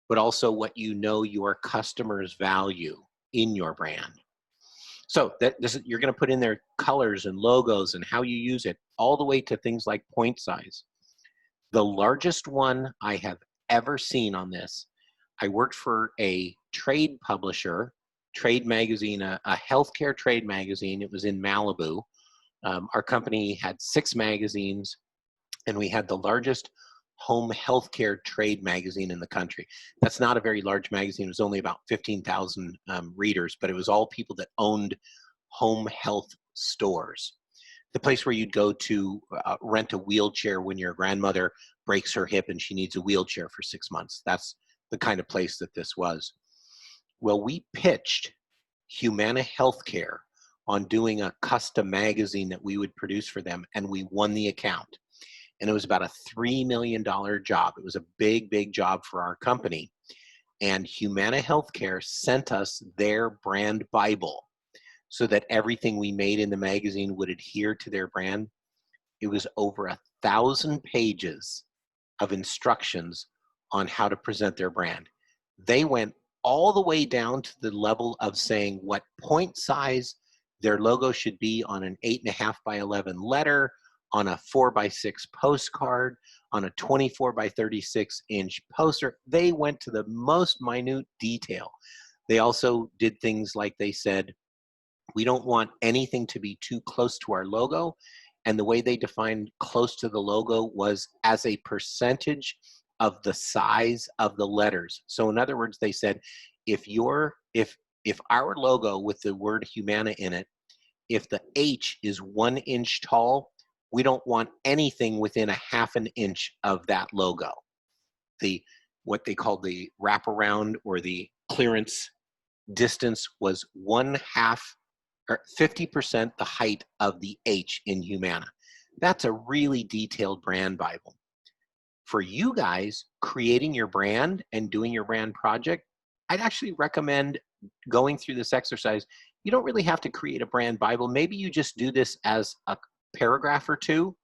but also what you know your customers value in your brand. So you're going to put in there colors and logos and how you use it, all the way to things like point size. The largest one I have ever seen on this, I worked for a trade publisher, trade magazine, a healthcare trade magazine. It was in Malibu. Our company had 6 magazines, and we had the largest home healthcare trade magazine in the country. That's not a very large magazine. It was only about 15,000 readers, but it was all people that owned home health stores. The place where you'd go to rent a wheelchair when your grandmother breaks her hip and she needs a wheelchair for 6 months. That's the kind of place that this was. Well, we pitched Humana Healthcare on doing a custom magazine that we would produce for them, and we won the account. And it was about a $3 million job. It was a big, big job for our company. And Humana Healthcare sent us their brand Bible so that everything we made in the magazine would adhere to their brand. It was over 1,000 pages of instructions on how to present their brand. They went all the way down to the level of saying what point size Their logo should be on an 8.5 by 11 letter, on a 4 by 6 postcard, on a 24 by 36 inch poster. They went to the most minute detail. They also did things like they said, we don't want anything to be too close to our logo. And the way they defined close to the logo was as a percentage of the size of the letters. So in other words, they said, if our logo with the word Humana in it, if the H is 1 inch tall, we don't want anything within a 1/2 inch of that logo. What they call the wraparound or the clearance distance was 1/2 or 50% the height of the H in Humana. That's a really detailed brand Bible. For you guys creating your brand and doing your brand project, I'd actually recommend going through this exercise. You don't really have to create a brand Bible. Maybe you just do this as a paragraph or two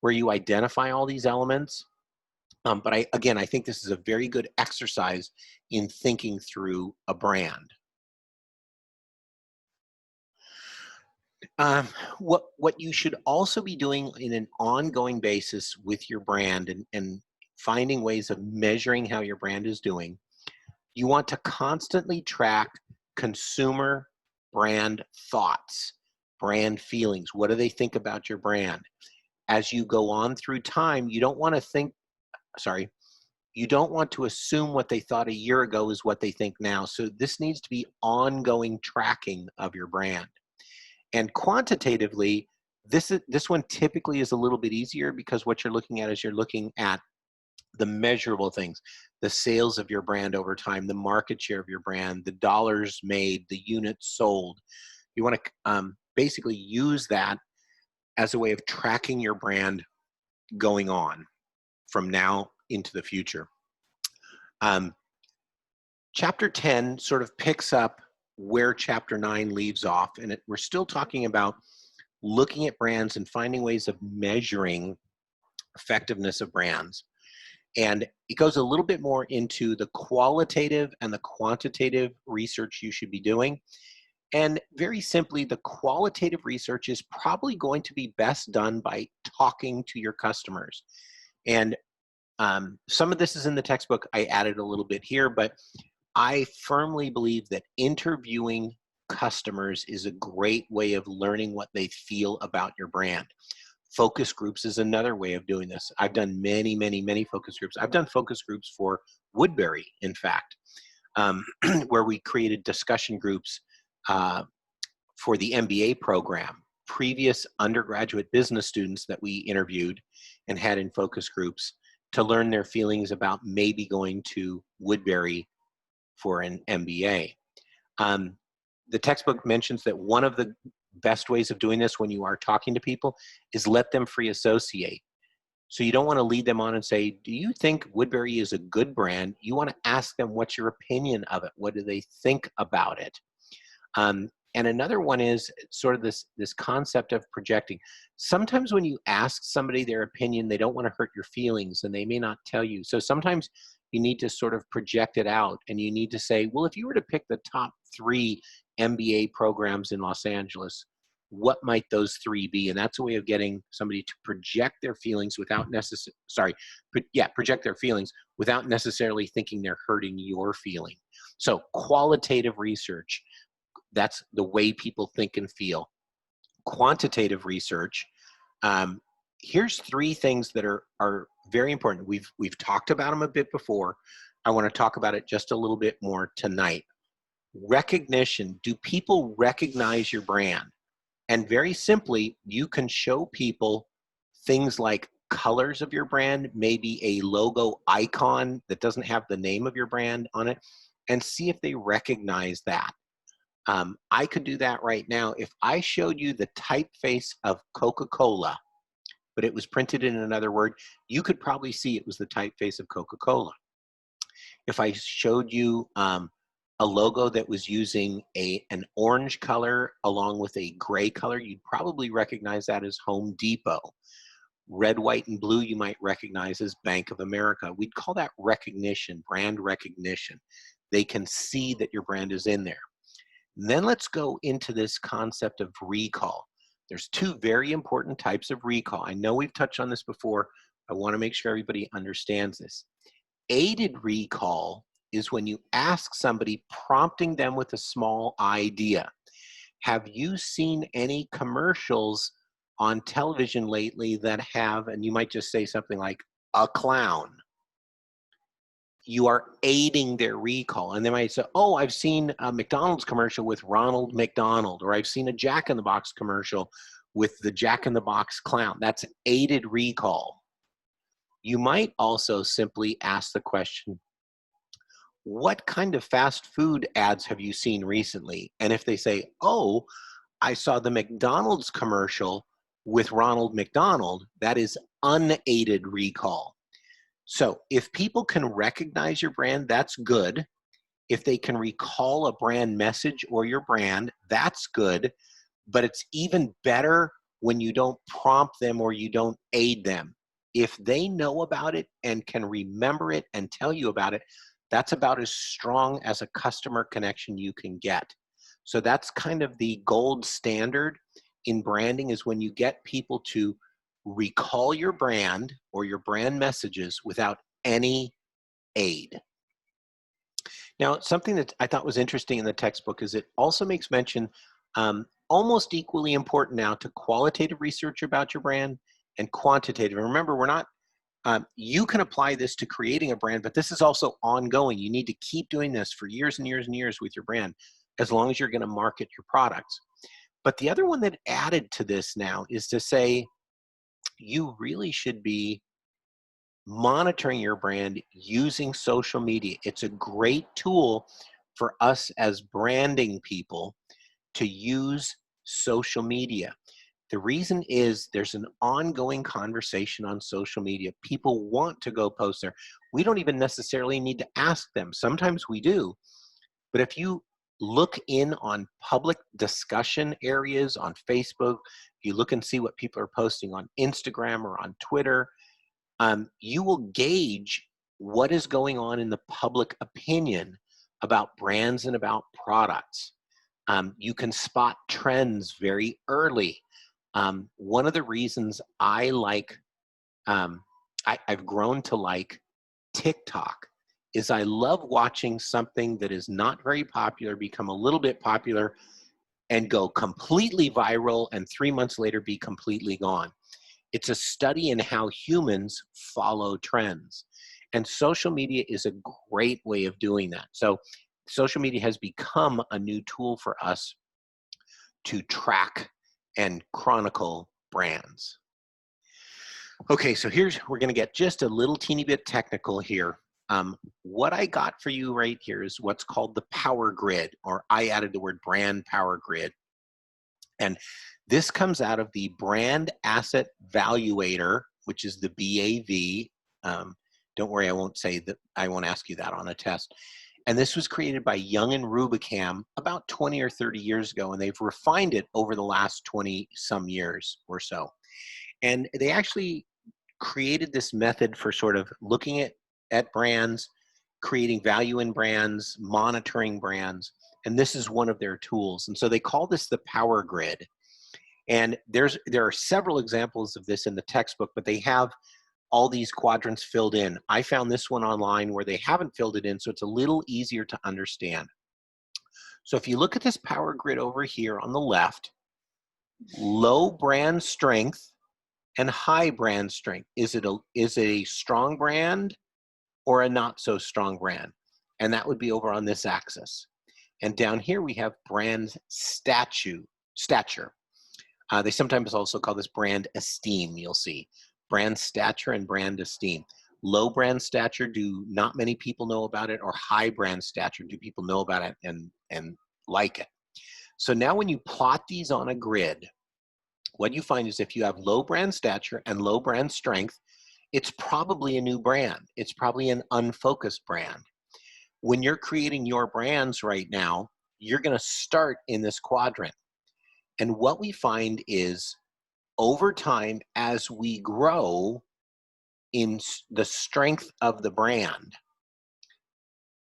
where you identify all these elements. But I think this is a very good exercise in thinking through a brand. What you should also be doing in an ongoing basis with your brand and finding ways of measuring how your brand is doing, you want to constantly track consumer brand thoughts, brand feelings. What do they think about your brand? As you go on through time, you don't want to assume what they thought a year ago is what they think now. So this needs to be ongoing tracking of your brand. And quantitatively, this one typically is a little bit easier because what you're looking at is you're looking at the measurable things, the sales of your brand over time, the market share of your brand, the dollars made, the units sold. You want to basically use that as a way of tracking your brand going on from now into the future. Chapter 10 sort of picks up where chapter 9 leaves off, and we're still talking about looking at brands and finding ways of measuring effectiveness of brands. And it goes a little bit more into the qualitative and the quantitative research you should be doing. And very simply, the qualitative research is probably going to be best done by talking to your customers. And some of this is in the textbook. I added a little bit here, but I firmly believe that interviewing customers is a great way of learning what they feel about your brand. Focus groups is another way of doing this. I've done many, many, many focus groups. I've done focus groups for Woodbury, in fact, where we created discussion groups for the MBA program. Previous undergraduate business students that we interviewed and had in focus groups to learn their feelings about maybe going to Woodbury for an MBA. The textbook mentions that one of the best ways of doing this when you are talking to people is let them free associate. So you don't want to lead them on and say, do you think Woodbury is a good brand? You want to ask them, what's your opinion of it? What do they think about it? And another one is sort of this concept of projecting. Sometimes when you ask somebody their opinion, they don't want to hurt your feelings and they may not tell you. So sometimes you need to sort of project it out and you need to say, well, if you were to pick the top 3 MBA programs in Los Angeles, what might those 3 be? And that's a way of getting somebody to project their feelings without project their feelings without necessarily thinking they're hurting your feeling. So qualitative research, that's the way people think and feel. Quantitative research, here's 3 things that are very important. We've talked about them a bit before. I want to talk about it just a little bit more tonight. Recognition. Do people recognize your brand? And very simply, you can show people things like colors of your brand, maybe a logo icon that doesn't have the name of your brand on it, and see if they recognize that. I could do that right now. If I showed you the typeface of Coca-Cola, but it was printed in another word, you could probably see it was the typeface of Coca-Cola. If I showed you a logo that was using an orange color along with a gray color, you'd probably recognize that as Home Depot. Red, white, and blue you might recognize as Bank of America. We'd call that recognition, brand recognition. They can see that your brand is in there. Then let's go into this concept of recall. There's two very important types of recall. I know we've touched on this before. I want to make sure everybody understands this. Aided recall is when you ask somebody, prompting them with a small idea. Have you seen any commercials on television lately that have, and you might just say something like, a clown? You are aiding their recall. And they might say, oh, I've seen a McDonald's commercial with Ronald McDonald, or I've seen a Jack in the Box commercial with the Jack in the Box clown. That's aided recall. You might also simply ask the question, what kind of fast food ads have you seen recently? And if they say, oh, I saw the McDonald's commercial with Ronald McDonald, that is unaided recall. So if people can recognize your brand, that's good. If they can recall a brand message or your brand, that's good. But it's even better when you don't prompt them or you don't aid them. If they know about it and can remember it and tell you about it, that's about as strong as a customer connection you can get. So that's kind of the gold standard in branding, is when you get people to recall your brand or your brand messages without any aid. Now, something that I thought was interesting in the textbook is it also makes mention, almost equally important now, to qualitative research about your brand and quantitative. And remember, we're not, you can apply this to creating a brand, but this is also ongoing. You need to keep doing this for years and years and years with your brand, as long as you're going to market your products. But the other one that added to this now is to say, you really should be monitoring your brand using social media. It's a great tool for us as branding people to use social media. The reason is there's an ongoing conversation on social media. People want to go post there. We don't even necessarily need to ask them. Sometimes we do. But if you look in on public discussion areas on Facebook, you look and see what people are posting on Instagram or on Twitter, you will gauge what is going on in the public opinion about brands and about products. You can spot trends very early. One of the reasons I like, I've grown to like TikTok, is I love watching something that is not very popular become a little bit popular and go completely viral, and 3 months later be completely gone. It's a study in how humans follow trends. And social media is a great way of doing that. So social media has become a new tool for us to track and chronicle brands. Okay, so we're gonna get just a little teeny bit technical here. What I got for you right here is what's called the power grid, or I added the word brand power grid. And this comes out of the Brand Asset Valuator, which is the BAV. Don't worry, I won't ask you that on a test. And this was created by Young and Rubicam about 20 or 30 years ago, and they've refined it over the last 20 some years or so. And they actually created this method for sort of looking at brands, creating value in brands, monitoring brands, and this is one of their tools. And so they call this the power grid. And there are several examples of this in the textbook, but they have all these quadrants filled in. I found this one online where they haven't filled it in, so it's a little easier to understand. So if you look at this power grid over here on the left, low brand strength and high brand strength. Is it a strong brand or a not so strong brand? And that would be over on this axis. And down here we have brand stature. They sometimes also call this brand esteem, you'll see. Brand stature and brand esteem. Low brand stature, do not many people know about it, or high brand stature, do people know about it and like it? So now when you plot these on a grid, what you find is if you have low brand stature and low brand strength, it's probably a new brand. It's probably an unfocused brand. When you're creating your brands right now, you're going to start in this quadrant. And what we find is over time, as we grow in the strength of the brand,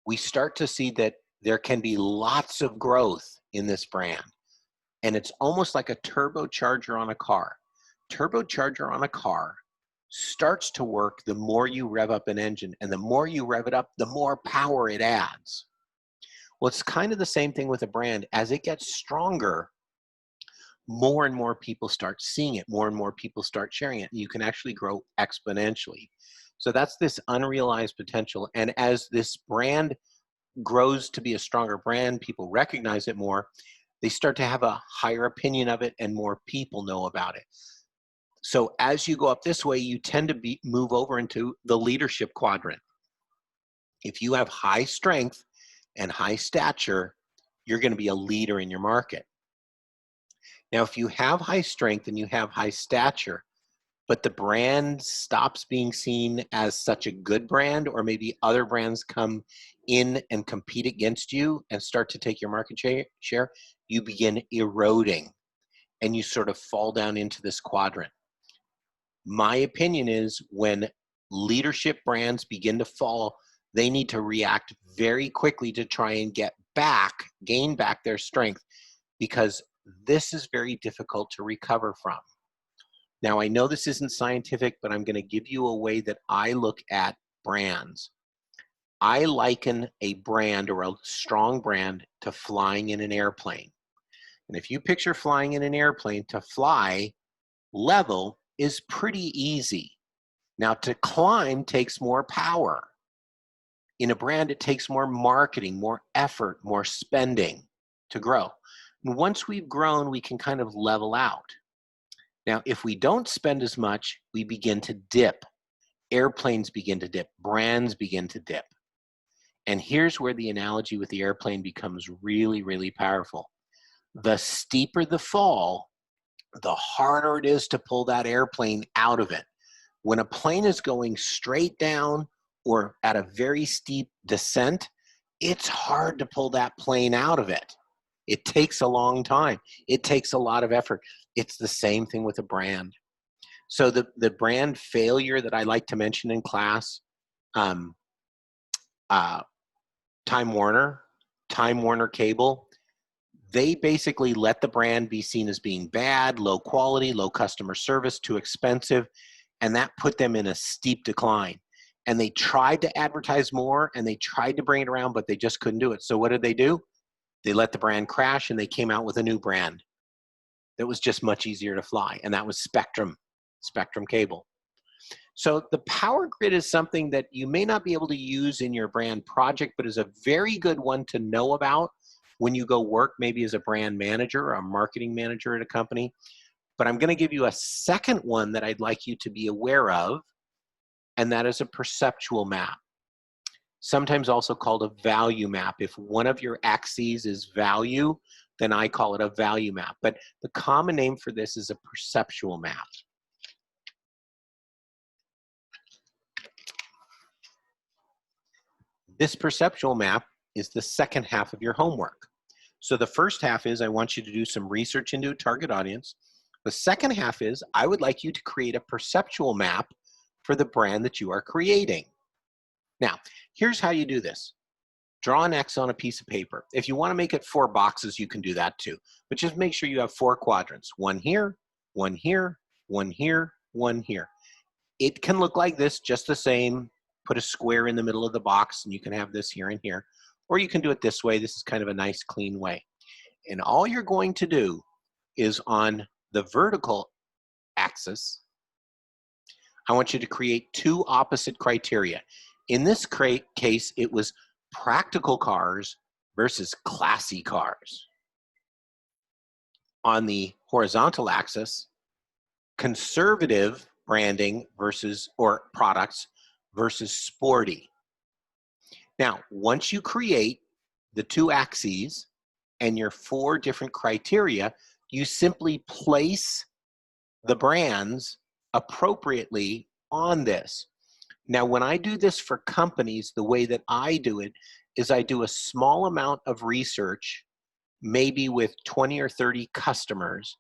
we start to see that there can be lots of growth in this brand. And it's almost like a turbocharger on a car. Turbocharger on a car starts to work the more you rev up an engine, and the more you rev it up, the more power it adds. Well, it's kind of the same thing with a brand. As it gets stronger, more and more people start seeing it, more and more people start sharing it, and you can actually grow exponentially. So that's this unrealized potential. And as this brand grows to be a stronger brand, people recognize it more, they start to have a higher opinion of it, and more people know about it. So as you go up this way, you tend to move over into the leadership quadrant. If you have high strength and high stature, you're going to be a leader in your market. Now, if you have high strength and you have high stature, but the brand stops being seen as such a good brand, or maybe other brands come in and compete against you and start to take your market share, you begin eroding and you sort of fall down into this quadrant. My opinion is when leadership brands begin to fall, they need to react very quickly to try and gain back their strength, because this is very difficult to recover from. Now, I know this isn't scientific, but I'm going to give you a way that I look at brands. I liken a brand, or a strong brand, to flying in an airplane. And if you picture flying in an airplane, to fly level is pretty easy. Now, to climb takes more power. In a brand, it takes more marketing, more effort, more spending to grow. And once we've grown, we can kind of level out. Now, if we don't spend as much, we begin to dip. Airplanes begin to dip. Brands begin to dip. And here's where the analogy with the airplane becomes really, really powerful. The steeper the fall, the harder it is to pull that airplane out of it. When a plane is going straight down or at a very steep descent, it's hard to pull that plane out of it. It takes a long time. It takes a lot of effort. It's the same thing with a brand. So the brand failure that I like to mention in class, Time Warner Cable, they basically let the brand be seen as being bad, low quality, low customer service, too expensive, and that put them in a steep decline. And they tried to advertise more, and they tried to bring it around, but they just couldn't do it. So what did they do? They let the brand crash, and they came out with a new brand that was just much easier to fly, and that was Spectrum Cable. So the power grid is something that you may not be able to use in your brand project, but is a very good one to know about when you go work maybe as a brand manager or a marketing manager at a company. But I'm going to give you a second one that I'd like you to be aware of, and that is a perceptual map, sometimes also called a value map. If one of your axes is value, then I call it a value map. But the common name for this is a perceptual map. This perceptual map is the second half of your homework. So the first half is I want you to do some research into a target audience. The second half is I would like you to create a perceptual map for the brand that you are creating. Now, here's how you do this. Draw an X on a piece of paper. If you want to make it 4 boxes, you can do that too. But just make sure you have 4 quadrants. One here, one here, one here, one here. It can look like this, just the same. Put a square in the middle of the box, and you can have this here and here. Or you can do it this way. This is kind of a nice, clean way. And all you're going to do is on the vertical axis, I want you to create 2 opposite criteria. In this case, it was practical cars versus classy cars. On the horizontal axis, conservative branding versus, or products versus sporty. Now, once you create the 2 axes and your 4 different criteria, you simply place the brands appropriately on this. Now, when I do this for companies, the way that I do it is I do a small amount of research, maybe with 20 or 30 customers,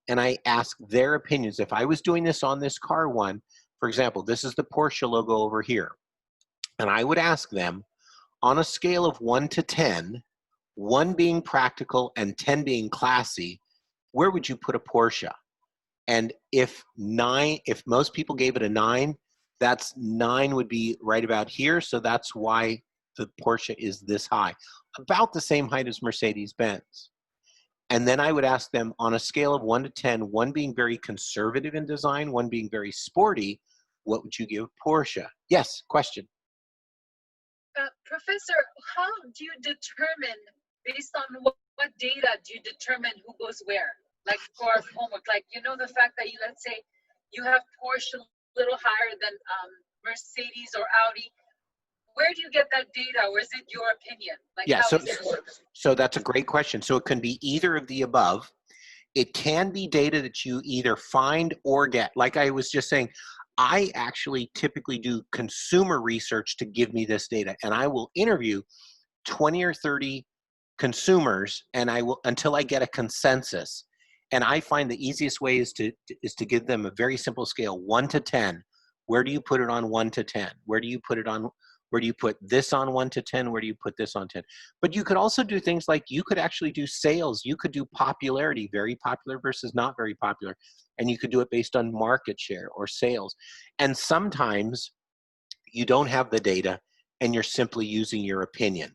and I ask their opinions. If I was doing this on this car one, for example, this is the Porsche logo over here, and I would ask them, on a scale of 1 to 10, 1 being practical and 10 being classy, where would you put a Porsche? And if most people gave it a 9, that's 9 would be right about here. So that's why the Porsche is this high, about the same height as Mercedes-Benz. And then I would ask them on a scale of 1 to 10, 1 being very conservative in design, 1 being very sporty, what would you give Porsche? Yes, question. Professor, how do you determine, based on what data do you determine who goes where? Like for our homework, like, you know, the fact that let's say you have Porsche a little higher than Mercedes or Audi. Where do you get that data, or is it your opinion? Like, yeah, how so that's a great question. So it can be either of the above. It can be data that you either find or get. Like I was just saying, I actually typically do consumer research to give me this data, and I will interview 20 or 30 consumers, and I will until I get a consensus. And I find the easiest way is to give them a very simple scale, 1 to 10. Where do you put it on 1 to 10? Where do you put it on? Where do you put this on 1 to 10? Where do you put this on 10? But you could also do things like you could actually do sales. You could do popularity, very popular versus not very popular. And you could do it based on market share or sales. And sometimes you don't have the data and you're simply using your opinion.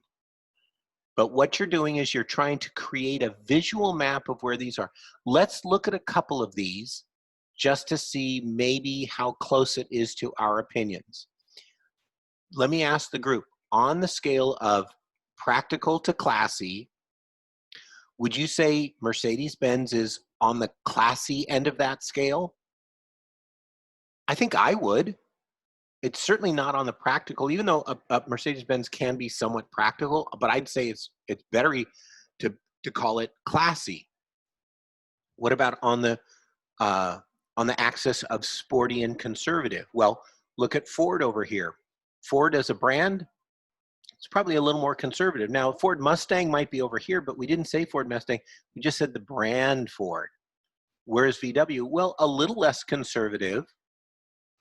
But what you're doing is you're trying to create a visual map of where these are. Let's look at a couple of these just to see maybe how close it is to our opinions. Let me ask the group, on the scale of practical to classy, would you say Mercedes-Benz is on the classy end of that scale? I think I would. It's certainly not on the practical, even though a Mercedes-Benz can be somewhat practical, but I'd say it's better to call it classy. What about on the axis of sporty and conservative? Well, look at Ford over here. Ford as a brand, it's probably a little more conservative. Now, Ford Mustang might be over here, but we didn't say Ford Mustang. We just said the brand Ford. Whereas VW, well, a little less conservative.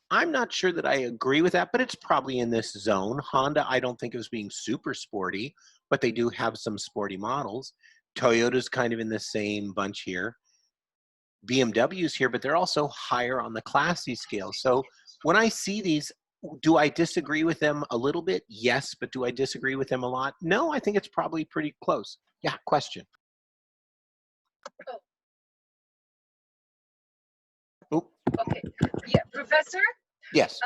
I'm not sure that I agree with that, but it's probably in this zone. Honda, I don't think of as being super sporty, but they do have some sporty models. Toyota's kind of in the same bunch here. BMW's here, but they're also higher on the classy scale. So when I see these, do I disagree with them a little bit? Yes, but do I disagree with them a lot? No, I think it's probably pretty close. Yeah, question. Oh. Okay. Yeah, Professor? Yes.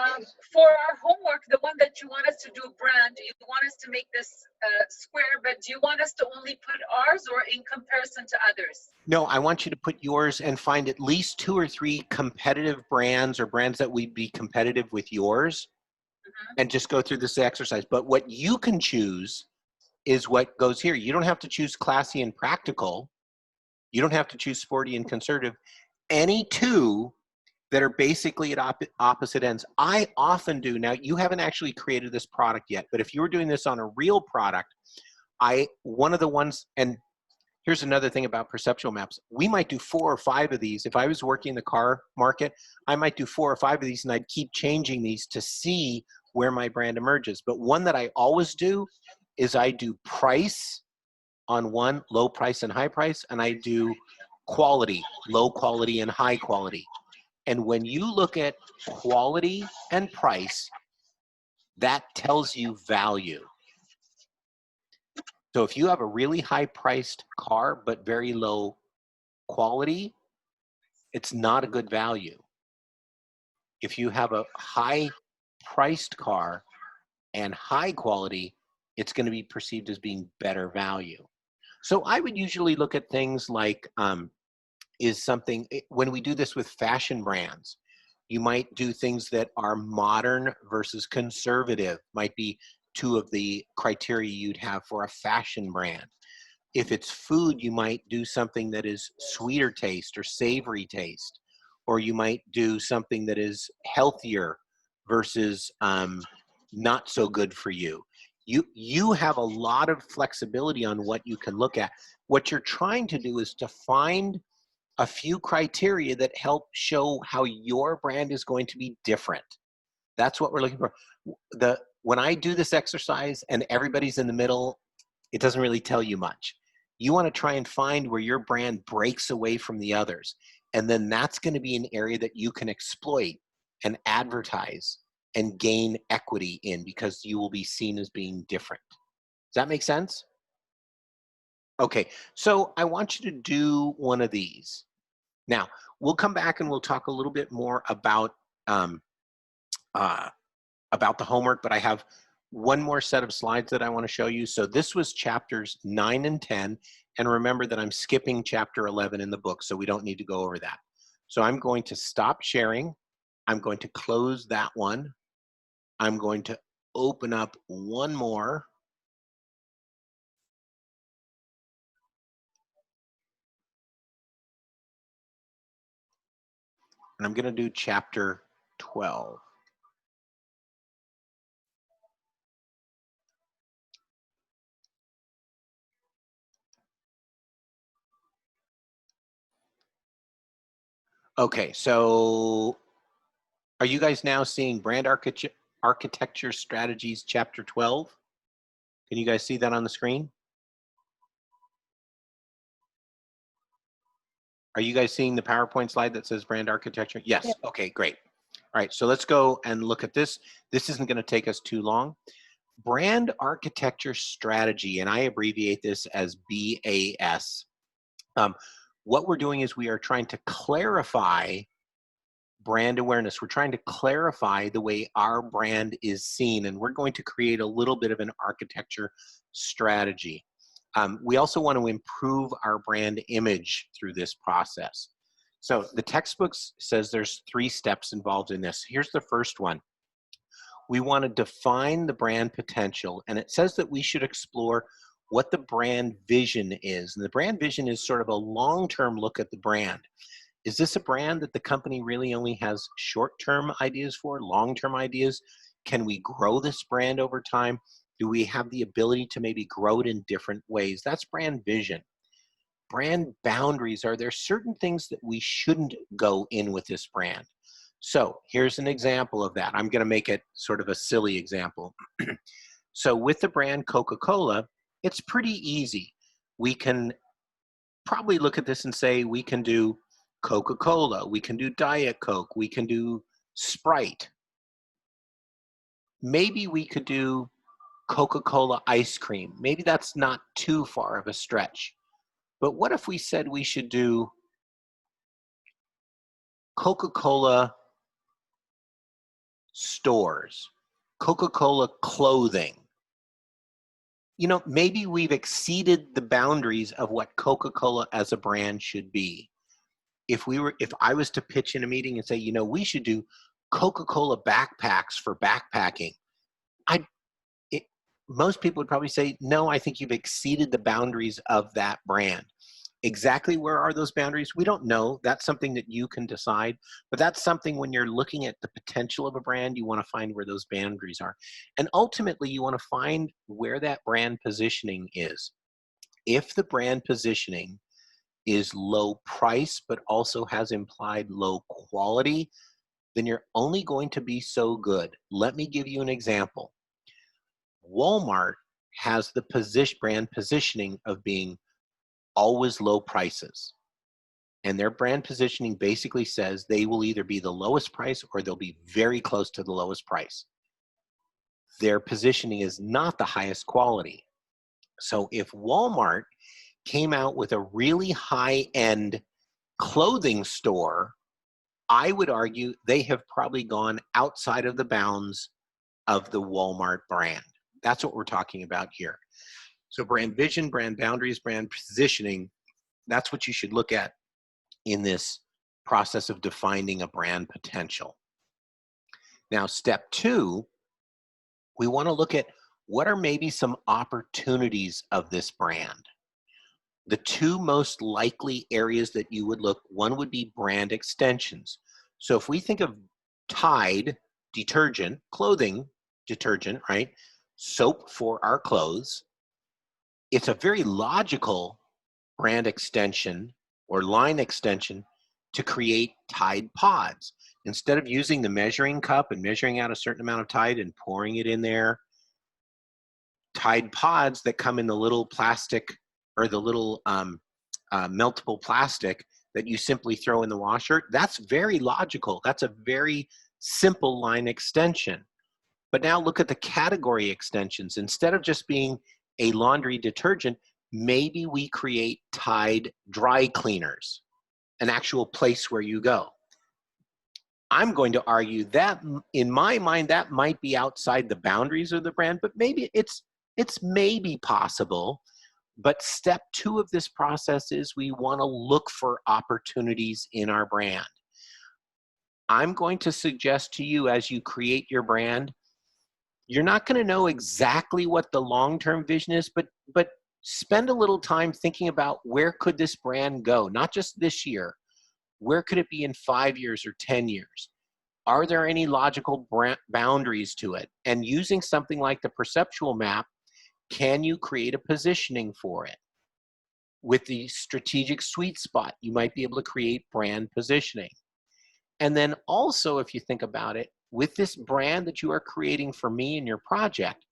For our homework, the one that you want us to do brand, you want us to make this square, but do you want us to only put ours or in comparison to others? No, I want you to put yours and find at least 2 or 3 competitive brands or brands that would be competitive with yours, and just go through this exercise. But what you can choose is what goes here. You don't have to choose classy and practical. You don't have to choose sporty and conservative. Any 2 that are basically at opposite ends. I often do. Now, you haven't actually created this product yet, but if you were doing this on a real product, one of the ones, and here's another thing about perceptual maps. We might do 4 or 5 of these. If I was working in the car market, I might do 4 or 5 of these, and I'd keep changing these to see where my brand emerges. But one that I always do is I do price on one, low price and high price, and I do quality, low quality and high quality. And when you look at quality and price, that tells you value. So if you have a really high priced car, but very low quality, it's not a good value. If you have a high priced car and high quality, it's going to be perceived as being better value. So I would usually look at things like, when we do this with fashion brands, you might do things that are modern versus conservative, might be 2 of the criteria you'd have for a fashion brand. If it's food, you might do something that is sweeter taste or savory taste, or you might do something that is healthier versus not so good for you. You have a lot of flexibility on what you can look at. What you're trying to do is to find a few criteria that help show how your brand is going to be different. That's what we're looking for. when I do this exercise and everybody's in the middle, it doesn't really tell you much. You want to try and find where your brand breaks away from the others. And then that's going to be an area that you can exploit and advertise and gain equity in, because you will be seen as being different. Does that make sense? Okay, so I want you to do one of these. Now, we'll come back and we'll talk a little bit more about the homework, but I have one more set of slides that I want to show you. So this was chapters 9 and 10, and remember that I'm skipping chapter 11 in the book, so we don't need to go over that. So I'm going to stop sharing. I'm going to close that one. I'm going to open up one more. And I'm going to do chapter 12. Okay, so are you guys now seeing brand architecture strategies chapter 12? Can you guys see that on the screen? Are you guys seeing the PowerPoint slide that says brand architecture? Yes. Yeah. Okay, great. All right, so let's go and look at this. This isn't going to take us too long. Brand architecture strategy, and I abbreviate this as BAS. What we're doing is we are trying to clarify brand awareness. We're trying to clarify the way our brand is seen, and we're going to create a little bit of an architecture strategy. We also want to improve our brand image through this process. So the textbooks says there's 3 steps involved in this. Here's the first one. We want to define the brand potential, and it says that we should explore what the brand vision is. And the brand vision is sort of a long-term look at the brand. Is this a brand that the company really only has short-term ideas for, long-term ideas? Can we grow this brand over time? Do we have the ability to maybe grow it in different ways? That's brand vision. Brand boundaries, are there certain things that we shouldn't go in with this brand? So here's an example of that. I'm going to make it sort of a silly example. So with the brand Coca-Cola, it's pretty easy. We can probably look at this and say we can do Coca-Cola, we can do Diet Coke, we can do Sprite. Maybe we could do Coca-Cola ice cream. Maybe that's not too far of a stretch. But what if we said we should do Coca-Cola stores, Coca-Cola clothing? You know, maybe we've exceeded the boundaries of what Coca-Cola as a brand should be. If I was to pitch in a meeting and say, you know, we should do Coca-Cola backpacks for backpacking, most people would probably say, no, I think you've exceeded the boundaries of that brand. Exactly where are those boundaries? We don't know. That's something that you can decide. But that's something when you're looking at the potential of a brand, you want to find where those boundaries are. And ultimately, you want to find where that brand positioning is. If the brand positioning is low price, but also has implied low quality, then you're only going to be so good. Let me give you an example. Walmart has the brand positioning of being always low prices. And their brand positioning basically says they will either be the lowest price or they'll be very close to the lowest price. Their positioning is not the highest quality. So if Walmart came out with a really high-end clothing store, I would argue they have probably gone outside of the bounds of the Walmart brand. That's what we're talking about here. So brand vision, brand boundaries, brand positioning, that's what you should look at in this process of defining a brand potential. Now, step 2, we want to look at what are maybe some opportunities of this brand. The 2 most likely areas that you would look, one would be brand extensions. So if we think of Tide detergent, clothing detergent, right? Soap for our clothes, it's a very logical brand extension or line extension to create Tide Pods. Instead of using the measuring cup and measuring out a certain amount of Tide and pouring it in there, Tide pods that come in the little plastic or the little meltable plastic that you simply throw in the washer, that's very logical. That's a very simple line extension. But now look at the category extensions. Instead of just being a laundry detergent, maybe we create Tide dry cleaners, an actual place where you go. I'm going to argue that, in my mind, that might be outside the boundaries of the brand, but maybe it's maybe possible. But step 2 of this process is we want to look for opportunities in our brand. I'm going to suggest to you, as you create your brand, you're not going to know exactly what the long-term vision is, but spend a little time thinking about where could this brand go, not just this year. Where could it be in 5 years or 10 years? Are there any logical boundaries to it? And using something like the perceptual map, can you create a positioning for it? With the strategic sweet spot, you might be able to create brand positioning. And then also, if you think about it, with this brand that you are creating for me and your project,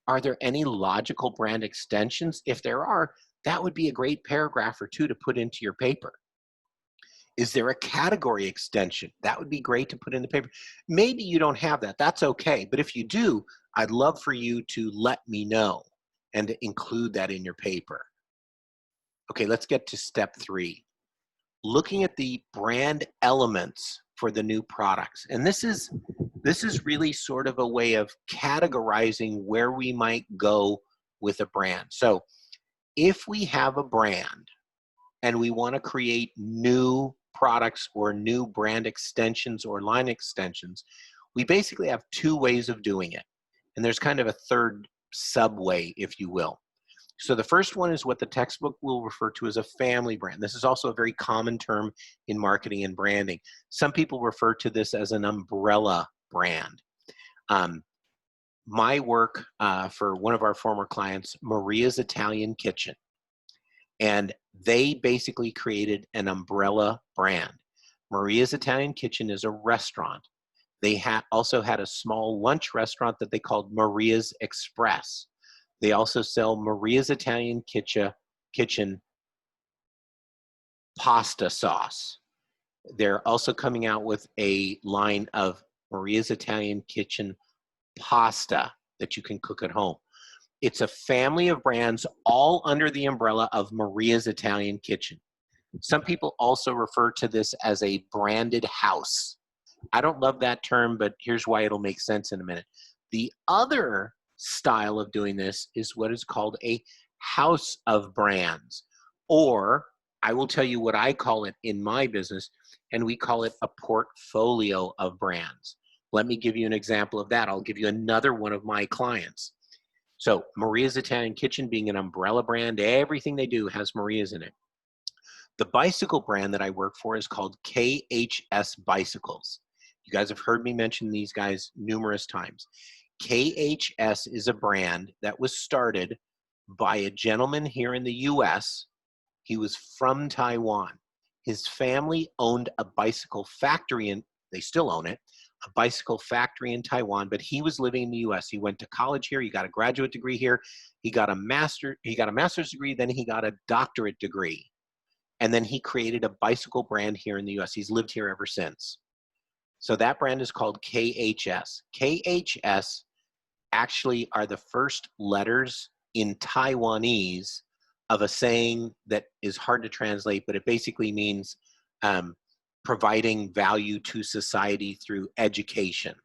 are there any logical brand extensions? If there are, that would be a great paragraph or 2 to put into your paper. Is there a category extension? That would be great to put in the paper. Maybe you don't have that. That's okay. But if you do, I'd love for you to let me know and to include that in your paper. Okay, let's get to step 3. Looking at the brand elements for the new products. And this is really sort of a way of categorizing where we might go with a brand. So if we have a brand and we want to create new products or new brand extensions or line extensions, we basically have 2 ways of doing it. And there's kind of a third subway, if you will. So the first one is what the textbook will refer to as a family brand. This is also a very common term in marketing and branding. Some people refer to this as an umbrella brand. My work for one of our former clients, Maria's Italian Kitchen, and they basically created an umbrella brand. Maria's Italian Kitchen is a restaurant. They also had a small lunch restaurant that they called Maria's Express. They also sell Maria's Italian Kitchen pasta sauce. They're also coming out with a line of Maria's Italian Kitchen pasta that you can cook at home. It's a family of brands all under the umbrella of Maria's Italian Kitchen. Some people also refer to this as a branded house. I don't love that term, but here's why it'll make sense in a minute. The other style of doing this is what is called a house of brands, or I will tell you what I call it in my business, and we call it a portfolio of brands. Let me give you an example of that. I'll give you another one of my clients. So Maria's Italian Kitchen being an umbrella brand, everything they do has Maria's in it. The bicycle brand that I work for is called KHS Bicycles. You guys have heard me mention these guys numerous times. KHS is a brand that was started by a gentleman here in the US. He was from Taiwan. His family owned a bicycle factory, and they still own it, a bicycle factory in Taiwan, but he was living in the US. He went to college here, he got a graduate degree here, he got a master's degree, then he got a doctorate degree. And then he created a bicycle brand here in the US. He's lived here ever since. So that brand is called KHS. KHS actually are the first letters in Taiwanese of a saying that is hard to translate, but it basically means providing value to society through education,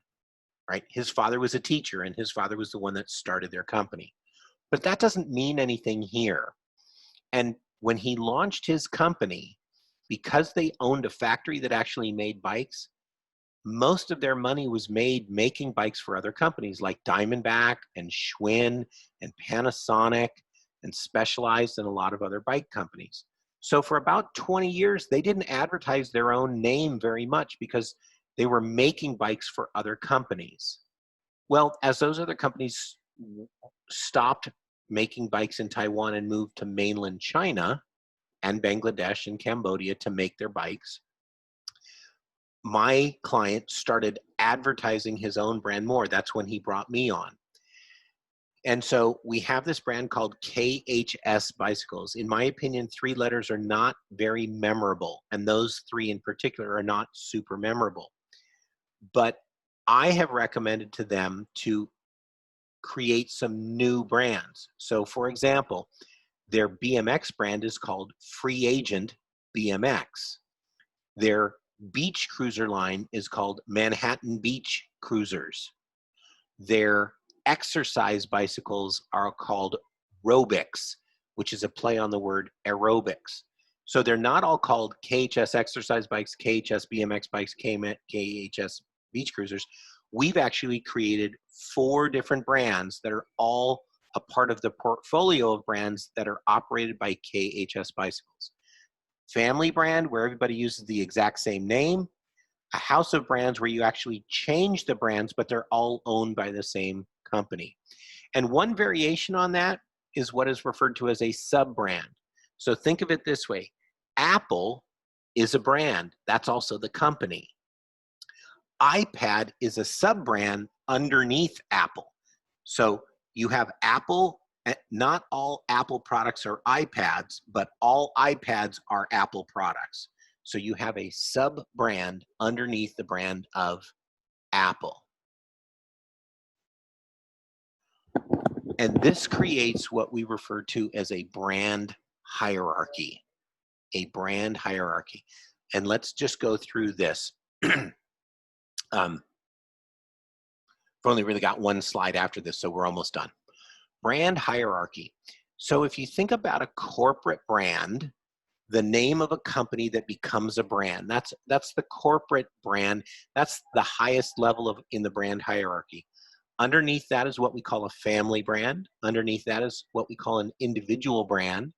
right? His father was a teacher, and his father was the one that started their company. But that doesn't mean anything here. And when he launched his company, because they owned a factory that actually made bikes, most of their money was made making bikes for other companies like Diamondback and Schwinn and Panasonic and Specialized and a lot of other bike companies. So for about 20 years, they didn't advertise their own name very much because they were making bikes for other companies. Well, as those other companies stopped making bikes in Taiwan and moved to mainland China and Bangladesh and Cambodia to make their bikes, my client started advertising his own brand more. That's when he brought me on. And so we have this brand called KHS Bicycles. In my opinion, 3 letters are not very memorable, and those 3 in particular are not super memorable. But I have recommended to them to create some new brands. So for example, their BMX brand is called Free Agent BMX. Their beach cruiser line is called Manhattan Beach Cruisers. Their exercise bicycles are called Robics, which is a play on the word aerobics. So they're not all called KHS exercise bikes, KHS BMX bikes, KHS beach cruisers. We've actually created 4 different brands that are all a part of the portfolio of brands that are operated by KHS Bicycles. Family brand, where everybody uses the exact same name. A house of brands where you actually change the brands, but they're all owned by the same company. And one variation on that is what is referred to as a sub-brand. So think of it this way. Apple is a brand. That's also the company. iPad is a sub-brand underneath Apple. So you have Apple. Not all Apple products are iPads, but all iPads are Apple products. So you have a sub-brand underneath the brand of Apple. And this creates what we refer to as a brand hierarchy. A brand hierarchy. And let's just go through this. I've only really got 1 slide after this, so we're almost done. Brand hierarchy. So if you think about a corporate brand, the name of a company that becomes a brand, that's the corporate brand. That's the highest level of in the brand hierarchy. Underneath that is what we call a family brand. Underneath that is what we call an individual brand.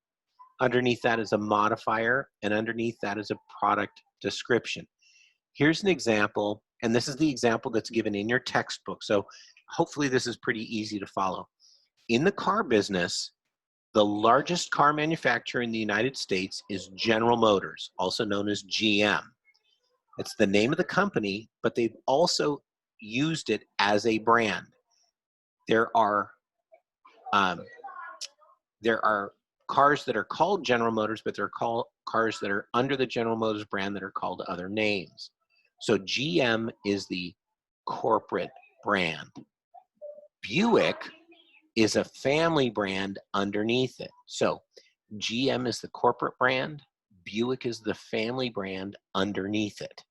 Underneath that is a modifier, and underneath that is a product description. Here's an example, and this is the example that's given in your textbook. So hopefully this is pretty easy to follow. In the car business, the largest car manufacturer in the United States is General Motors, also known as GM. It's the name of the company, but they've also used it as a brand. There are cars that are called General Motors, but they're called cars that are under the General Motors brand that are called other names. So GM is the corporate brand. Buick is a family brand underneath it. So GM is the corporate brand, Buick is the family brand underneath it.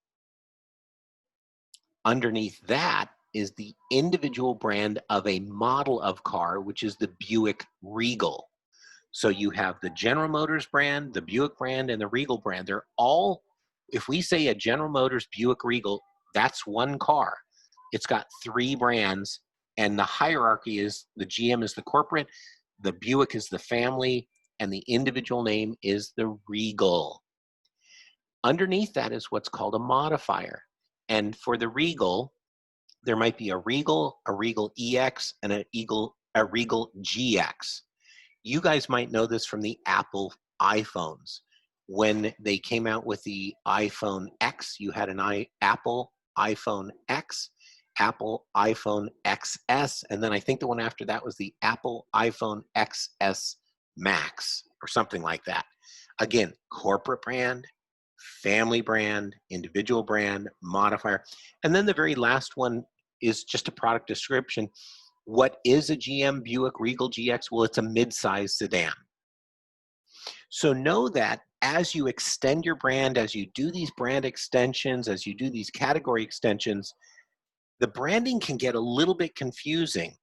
Underneath that is the individual brand of a model of car, which is the Buick Regal. So you have the General Motors brand, the Buick brand, and the Regal brand. They're all, if we say a General Motors Buick Regal, that's one car. It's got 3 brands, and the hierarchy is the GM is the corporate, the Buick is the family, and the individual name is the Regal. Underneath that is what's called a modifier. And for the Regal, there might be a Regal EX, and a Regal GX. You guys might know this from the Apple iPhones. When they came out with the iPhone X, you had an Apple iPhone X, Apple iPhone XS, and then I think the one after that was the Apple iPhone XS Max or something like that. Again, corporate brand, family brand, individual brand, modifier. And then the very last one is just a product description. What is a GM Buick Regal GX? Well, it's a mid-size sedan. So know that as you extend your brand, as you do these brand extensions, as you do these category extensions, the branding can get a little bit confusing.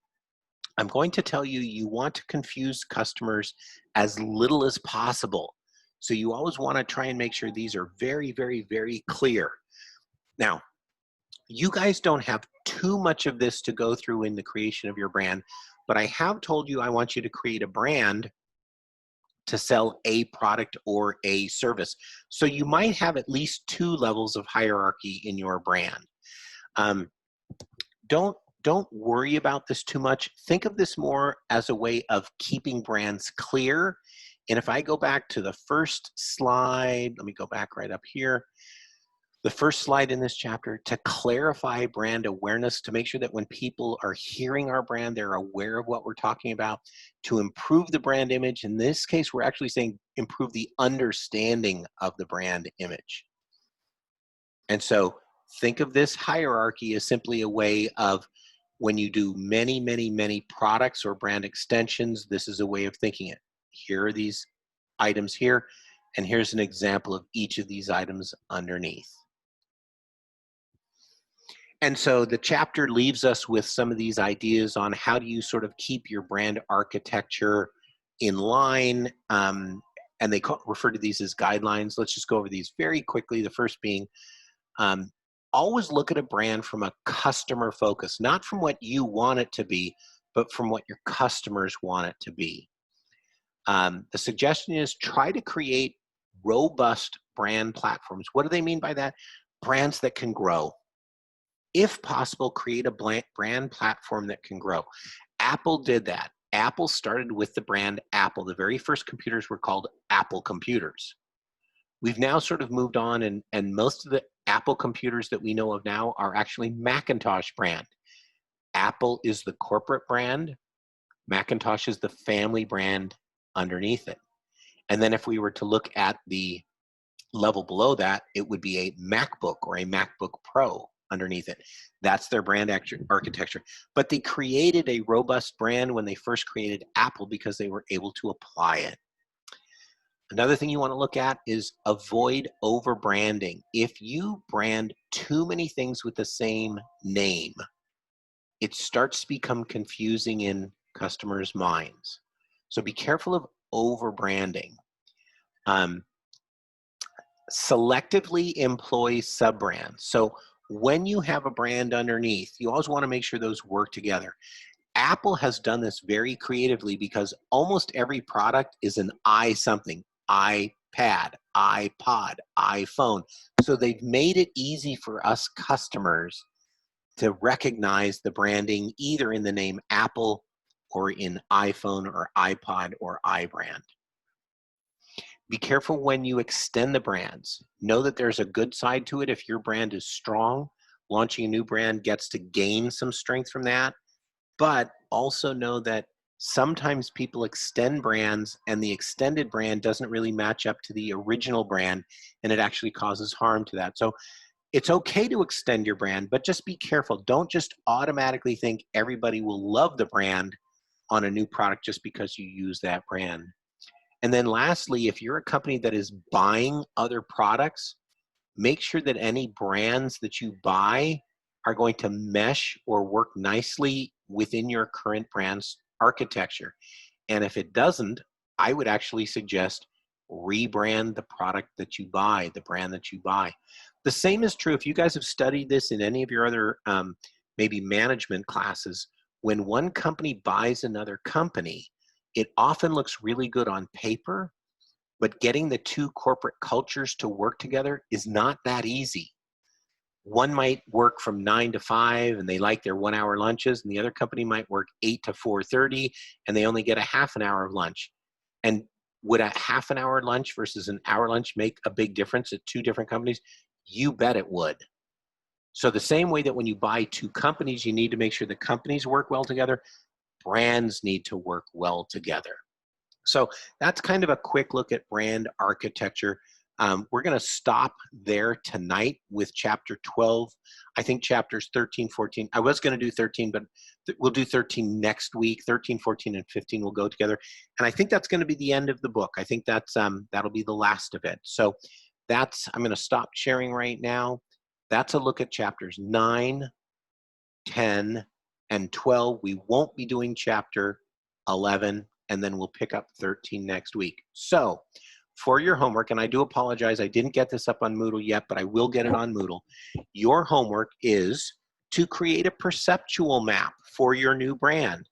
I'm going to tell you, you want to confuse customers as little as possible. So you always want to try and make sure these are very, very, very clear. Now, you guys don't have too much of this to go through in the creation of your brand, but I have told you I want you to create a brand to sell a product or a service. So you might have at least 2 levels of hierarchy in your brand. Don't worry about this too much. Think of this more as a way of keeping brands clear. And if I go back to the first slide, let me go back right up here. The first slide in this chapter, to clarify brand awareness, to make sure that when people are hearing our brand, they're aware of what we're talking about, to improve the brand image. In this case, we're actually saying improve the understanding of the brand image. And so think of this hierarchy as simply a way of when you do many, many, many products or brand extensions, this is a way of thinking it. Here are these items here, and here's an example of each of these items underneath. And so the chapter leaves us with some of these ideas on how do you sort of keep your brand architecture in line, and they refer to these as guidelines. Let's just go over these very quickly. The first being, always look at a brand from a customer focus, not from what you want it to be, but from what your customers want it to be. The suggestion is try to create robust brand platforms. What do they mean by that? Brands that can grow. If possible, create a brand platform that can grow. Apple did that. Apple started with the brand Apple. The very first computers were called Apple computers. We've now sort of moved on, and most of the Apple computers that we know of now are actually Macintosh brand. Apple is the corporate brand. Macintosh is the family brand underneath it. And then if we were to look at the level below that, it would be a MacBook or a MacBook Pro underneath it. That's their brand architecture. But they created a robust brand when they first created Apple because they were able to apply it. Another thing you want to look at is avoid over branding. If you brand too many things with the same name, it starts to become confusing in customers' minds. So be careful of over branding. Selectively employ sub-brands. So when you have a brand underneath, you always want to make sure those work together. Apple has done this very creatively because almost every product is an I something, iPad, iPod, iPhone. So they've made it easy for us customers to recognize the branding either in the name Apple or in iPhone or iPod or iBrand. Be careful when you extend the brands. Know that there's a good side to it. If your brand is strong, launching a new brand gets to gain some strength from that. But also know that sometimes people extend brands and the extended brand doesn't really match up to the original brand, and it actually causes harm to that. So it's okay to extend your brand, but just be careful. Don't just automatically think everybody will love the brand on a new product just because you use that brand. And then lastly, if you're a company that is buying other products, make sure that any brands that you buy are going to mesh or work nicely within your current brand's architecture. And if it doesn't, I would actually suggest rebrand the product that you buy, the brand that you buy. The same is true if you guys have studied this in any of your other maybe management classes. When one company buys another company, it often looks really good on paper, but getting the two corporate cultures to work together is not that easy. One might work from 9 to 5 and they like their 1 hour lunches, and the other company might work 8 to 4:30 and they only get a half an hour of lunch. And would a half an hour lunch versus an hour lunch make a big difference at two different companies? You bet it would. So the same way that when you buy two companies, you need to make sure the companies work well together, brands need to work well together. So that's kind of a quick look at brand architecture. We're going to stop there tonight with chapter 12. I think chapters 13, 14, I was going to do 13, but we'll do 13 next week. 13, 14, and 15 will go together. And I think that's going to be the end of the book. I think that's that'll be the last of it. So I'm going to stop sharing right now. That's a look at chapters 9, 10, and 12. We won't be doing chapter 11, and then we'll pick up 13 next week. So for your homework, and I do apologize, I didn't get this up on Moodle yet, but I will get it on Moodle. Your homework is to create a perceptual map for your new brand.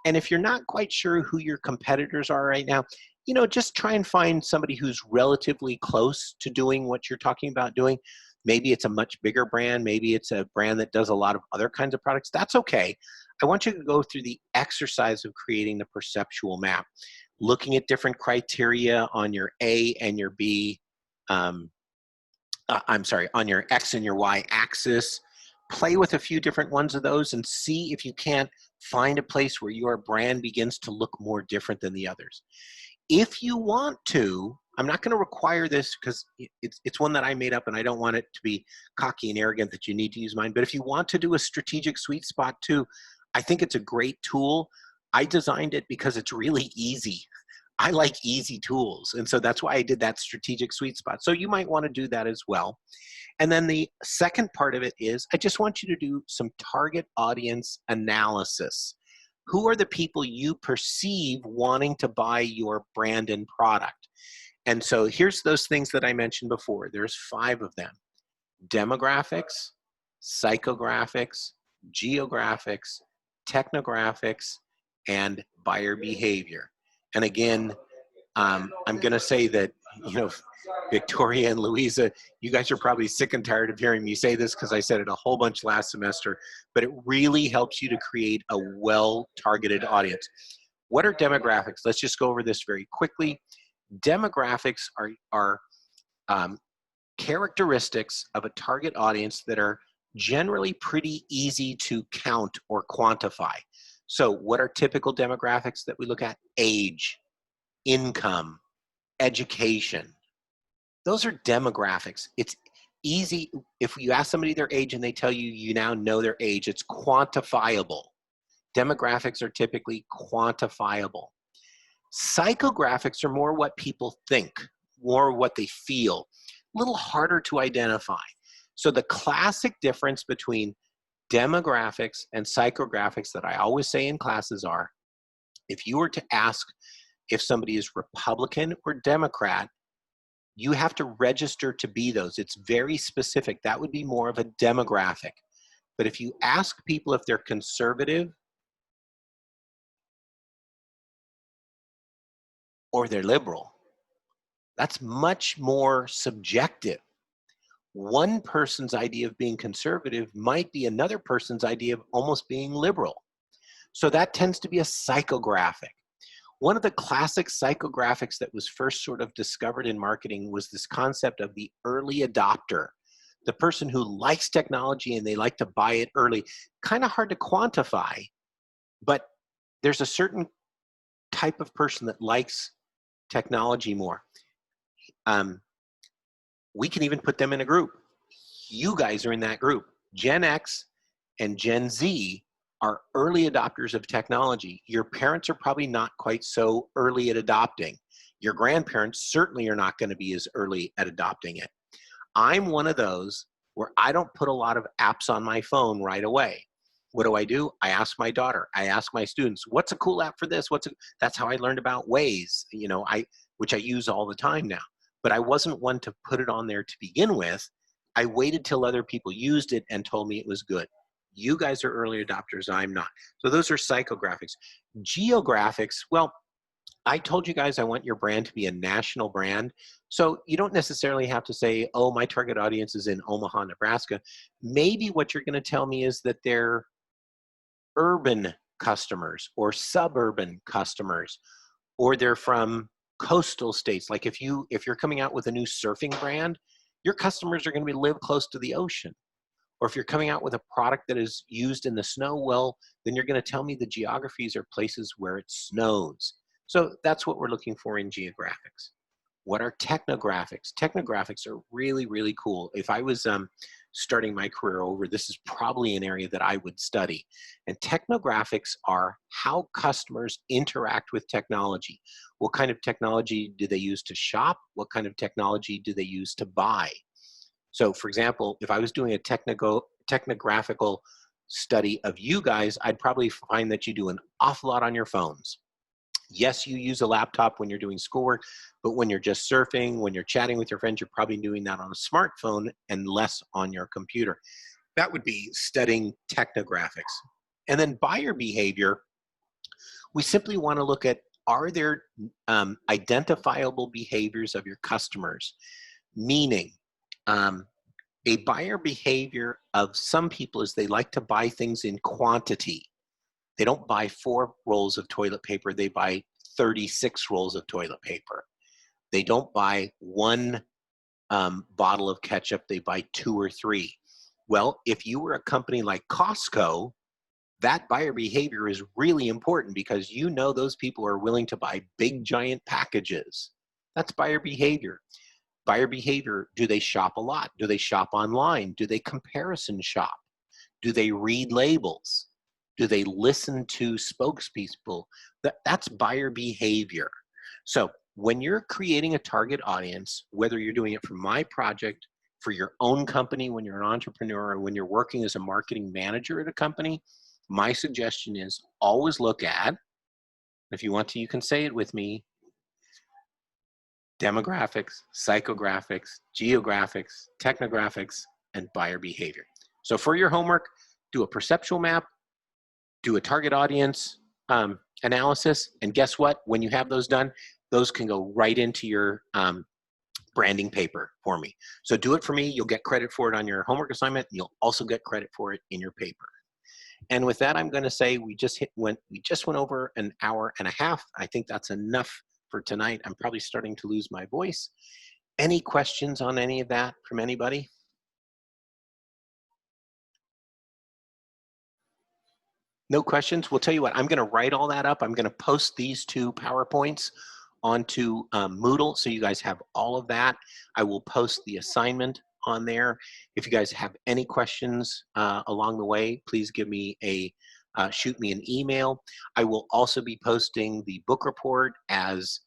And if you're not quite sure who your competitors are right now, just try and find somebody who's relatively close to doing what you're talking about doing. Maybe it's a much bigger brand. Maybe it's a brand that does a lot of other kinds of products. That's okay. I want you to go through the exercise of creating the perceptual map, looking at different criteria on your A and your B I'm sorry, on your X and your Y axis. Play with a few different ones of those and see if you can't find a place where your brand begins to look more different than the others. If you want to, I'm not going to require this because it's one that I made up and I don't want it to be cocky and arrogant that you need to use mine. But if you want to do a strategic sweet spot too, I think it's a great tool. I designed it because it's really easy. I like easy tools. And so that's why I did that strategic sweet spot. So you might want to do that as well. And then the second part of it is I just want you to do some target audience analysis. Who are the people you perceive wanting to buy your brand and product? And so here's those things that I mentioned before. There's 5 of them: demographics, psychographics, geographics, technographics, and buyer behavior. And again, I'm going to say that, Victoria and Louisa, you guys are probably sick and tired of hearing me say this because I said it a whole bunch last semester, but it really helps you to create a well-targeted audience. What are demographics? Let's just go over this very quickly. Demographics are characteristics of a target audience that are generally pretty easy to count or quantify. So what are typical demographics that we look at? Age, income, education. Those are demographics. It's easy. If you ask somebody their age and they tell you, you now know their age, it's quantifiable. Demographics are typically quantifiable. Psychographics are more what people think, more what they feel, a little harder to identify. So the classic difference between demographics and psychographics that I always say in classes are, if you were to ask if somebody is Republican or Democrat, you have to register to be those. It's very specific. That would be more of a demographic. But if you ask people if they're conservative or they're liberal, that's much more subjective. One person's idea of being conservative might be another person's idea of almost being liberal. So that tends to be a psychographic. One of the classic psychographics that was first sort of discovered in marketing was this concept of the early adopter, the person who likes technology and they like to buy it early. Kind of hard to quantify, but there's a certain type of person that likes technology more. We can even put them in a group. You guys are in that group. Gen X and Gen Z are early adopters of technology. Your parents are probably not quite so early at adopting. Your grandparents certainly are not going to be as early at adopting it. I'm one of those where I don't put a lot of apps on my phone right away. What do? I ask my daughter, I ask my students, what's a cool app for this? That's how I learned about Waze, which I use all the time now. But I wasn't one to put it on there to begin with. I waited till other people used it and told me it was good. You guys are early adopters, I'm not. So those are psychographics. Geographics, well, I told you guys I want your brand to be a national brand. So you don't necessarily have to say, oh, my target audience is in Omaha, Nebraska. Maybe what you're going to tell me is that they're urban customers or suburban customers, or they're from coastal states. Like if you're coming out with a new surfing brand, your customers are going to live close to the ocean. Or if you're coming out with a product that is used in the snow, well, then you're going to tell me the geographies are places where it snows. So that's what we're looking for in geographics. What are technographics? Technographics are really, really cool. If I was starting my career over, this is probably an area that I would study. And technographics are how customers interact with technology. What kind of technology do they use to shop? What kind of technology do they use to buy? So for example, if I was doing a technographical study of you guys, I'd probably find that you do an awful lot on your phones. Yes, you use a laptop when you're doing schoolwork, but when you're just surfing, when you're chatting with your friends, you're probably doing that on a smartphone and less on your computer. That would be studying technographics. And then buyer behavior, we simply want to look at, are there identifiable behaviors of your customers? Meaning, a buyer behavior of some people is they like to buy things in quantity. They don't buy 4 rolls of toilet paper, they buy 36 rolls of toilet paper. They don't buy one bottle of ketchup, they buy 2 or 3. Well, if you were a company like Costco, that buyer behavior is really important because you know those people are willing to buy big, giant packages. That's buyer behavior. Buyer behavior, do they shop a lot? Do they shop online? Do they comparison shop? Do they read labels? Do they listen to spokespeople? That's buyer behavior. So when you're creating a target audience, whether you're doing it for my project, for your own company, when you're an entrepreneur, or when you're working as a marketing manager at a company, my suggestion is always look at, if you want to, you can say it with me, demographics, psychographics, geographics, technographics, and buyer behavior. So for your homework, do a perceptual map, do a target audience analysis, and guess what? When you have those done, those can go right into your branding paper for me. So do it for me. You'll get credit for it on your homework assignment. And you'll also get credit for it in your paper. And with that, I'm going to say we just went over an hour and a half. I think that's enough for tonight. I'm probably starting to lose my voice. Any questions on any of that from anybody? No questions? We'll tell you what, I'm going to write all that up. I'm going to post these 2 PowerPoints onto Moodle, so you guys have all of that. I will post the assignment on there. If you guys have any questions along the way, please give me a shoot me an email. I will also be posting the book report as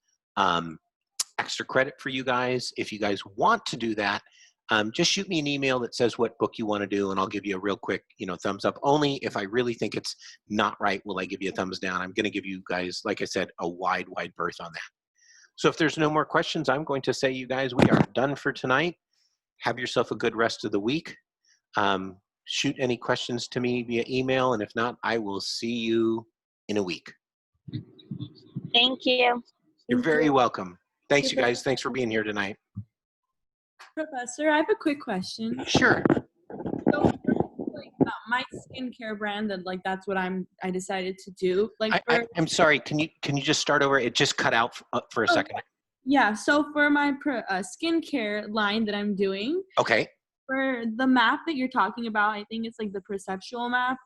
extra credit for you guys. If you guys want to do that, just shoot me an email that says what book you want to do, and I'll give you a real quick, thumbs up. Only if I really think it's not right will I give you a thumbs down. I'm going to give you guys, like I said, a wide berth on that. So if there's no more questions, I'm going to say, you guys, we are done for tonight. Have yourself a good rest of the week. Shoot any questions to me via email, and if not, I will see you in a week. Thank you. You're very welcome. Thanks, you guys. Thanks for being here tonight. Professor, I have a quick question. Sure. So, my skincare brand, and that's what I decided to do. I'm sorry. Can you just start over? It just cut out for a second. Yeah. So for my skincare line that I'm doing. Okay. For the map that you're talking about, I think it's the perceptual map.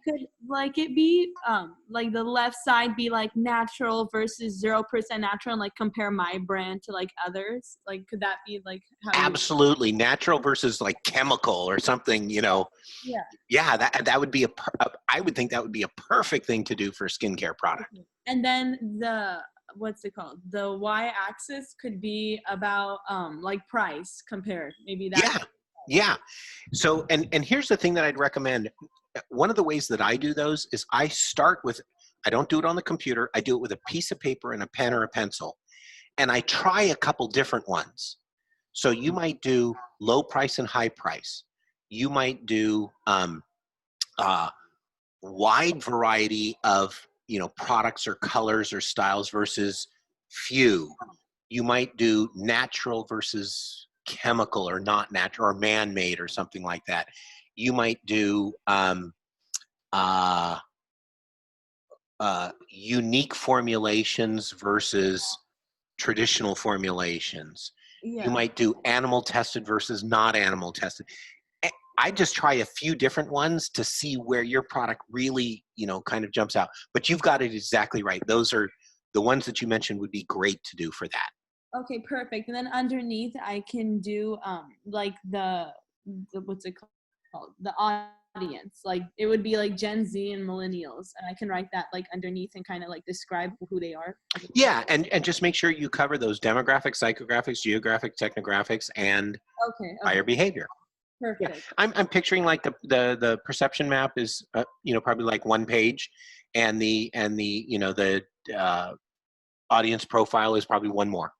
Could it be the left side be natural versus 0% natural, and compare my brand to others? Could that be how? Absolutely. Natural versus chemical or something, Yeah. Yeah, that would be I would think that would be a perfect thing to do for a skincare product. And then what's it called? The y-axis could be about price compared. Maybe that. Yeah. So and here's the thing that I'd recommend. One of the ways that I do those is I don't do it on the computer. I do it with a piece of paper and a pen or a pencil. And I try a couple different ones. So you might do low price and high price. You might do wide variety of products or colors or styles versus few. You might do natural versus chemical or not natural or man-made or something like that. You might do unique formulations versus traditional formulations. Yeah. You might do animal tested versus not animal tested. I just try a few different ones to see where your product really, kind of jumps out. But you've got it exactly right. Those are the ones that you mentioned would be great to do for that. Okay, perfect. And then underneath, I can do the what's it called? The audience. It would be Gen Z and millennials, and I can write that underneath and kind of describe who they are. Yeah, and just make sure you cover those demographics, psychographics, geographic, technographics, and buyer behavior. Perfect. Yeah. I'm picturing the perception map is probably 1 page, and the audience profile is probably 1 more,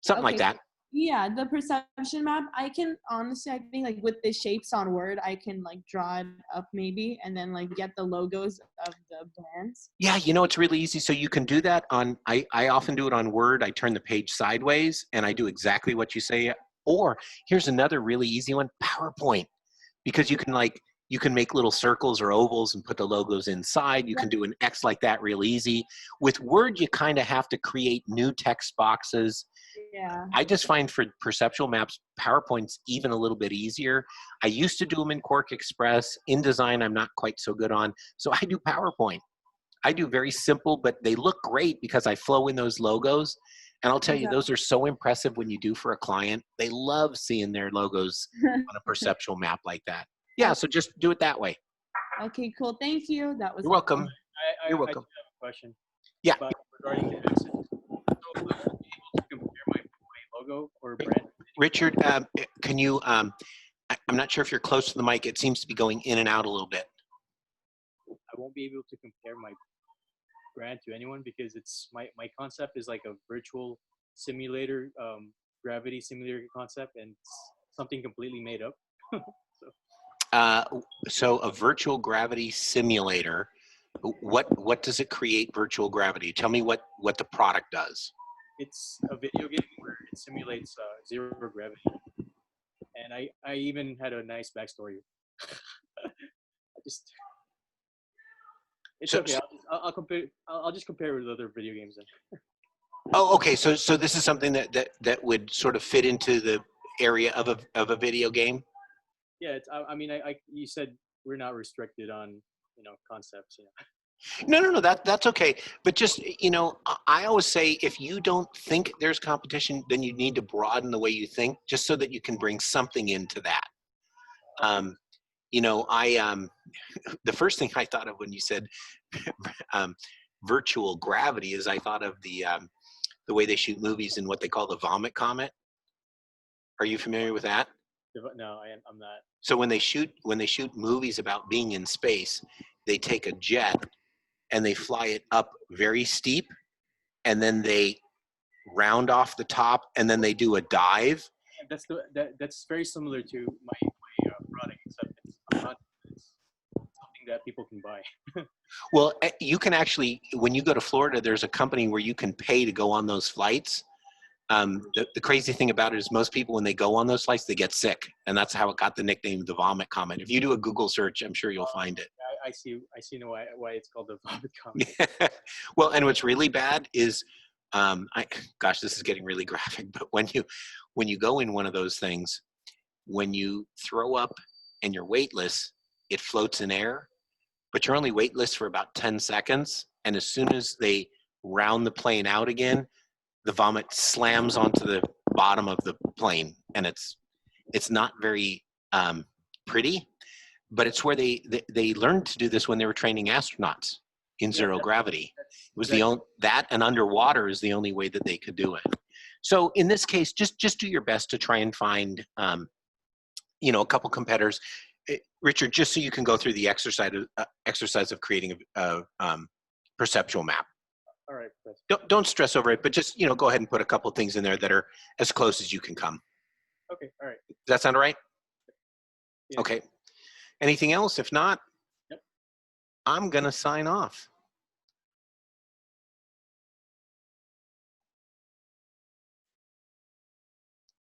something like that. Yeah, the perception map, I can honestly, I think with the shapes on Word, I can draw it up maybe, and then get the logos of the brands. Yeah, it's really easy. So you can do that on, I often do it on Word. I turn the page sideways and I do exactly what you say. Or here's another really easy one, PowerPoint, because you can You can make little circles or ovals and put the logos inside. You can do an X like that real easy. With Word, you kind of have to create new text boxes. Yeah. I just find for perceptual maps, PowerPoint's even a little bit easier. I used to do them in Quark Express. InDesign, I'm not quite so good on. So I do PowerPoint. I do very simple, but they look great because I flow in those logos. And I'll tell you, those are so impressive when you do for a client. They love seeing their logos on a perceptual map like that. Yeah, so just do it that way. Okay, cool. Thank you. That was You're welcome. You're I welcome. do have a question. Yeah. But regarding the accent, so I won't be able to compare my logo or brand. Richard, can you, I'm not sure if you're close to the mic. It seems to be going in and out a little bit. I won't be able to compare my brand to anyone because it's my concept is like a virtual simulator, gravity simulator concept, and it's something completely made up. So a virtual gravity simulator, what does it create virtual gravity? Tell me what the product does. It's a video game where it simulates zero gravity, and I even had a nice backstory. It's So, okay. I'll compare. I'll just compare it with other video games then. Oh, okay. So this is something that would sort of fit into the area of a video game. Yeah, it's. I mean, you said we're not restricted on concepts. No. That's okay. But just I always say if you don't think there's competition, then you need to broaden the way you think, just so that you can bring something into that. The first thing I thought of when you said virtual gravity is I thought of the way they shoot movies in what they call the vomit comet. Are you familiar with that? No, I'm not. So when they shoot movies about being in space, they take a jet and they fly it up very steep, and then they round off the top, and then they do a dive. That's very similar to my product, except it's something that people can buy. Well, you can actually, when you go to Florida, there's a company where you can pay to go on those flights. The crazy thing about it is most people, when they go on those flights, they get sick. And that's how it got the nickname, the vomit comet. If you do a Google search, I'm sure you'll find it. I see why it's called the vomit comet. Well, and what's really bad is, gosh, this is getting really graphic, but when you go in one of those things, when you throw up and you're weightless, it floats in air, but you're only weightless for about 10 seconds. And as soon as they round the plane out again, the vomit slams onto the bottom of the plane, and it's not very pretty, but it's where they learned to do this when they were training astronauts in zero gravity. It was that and underwater is the only way that they could do it. So in this case, just do your best to try and find a couple competitors. Richard, just so you can go through the exercise of creating a perceptual map. All right. Don't stress over it, but just go ahead and put a couple things in there that are as close as you can come. Okay. All right. Does that sound all right? Yeah. Okay. Anything else? If not, Yep. I'm gonna sign off.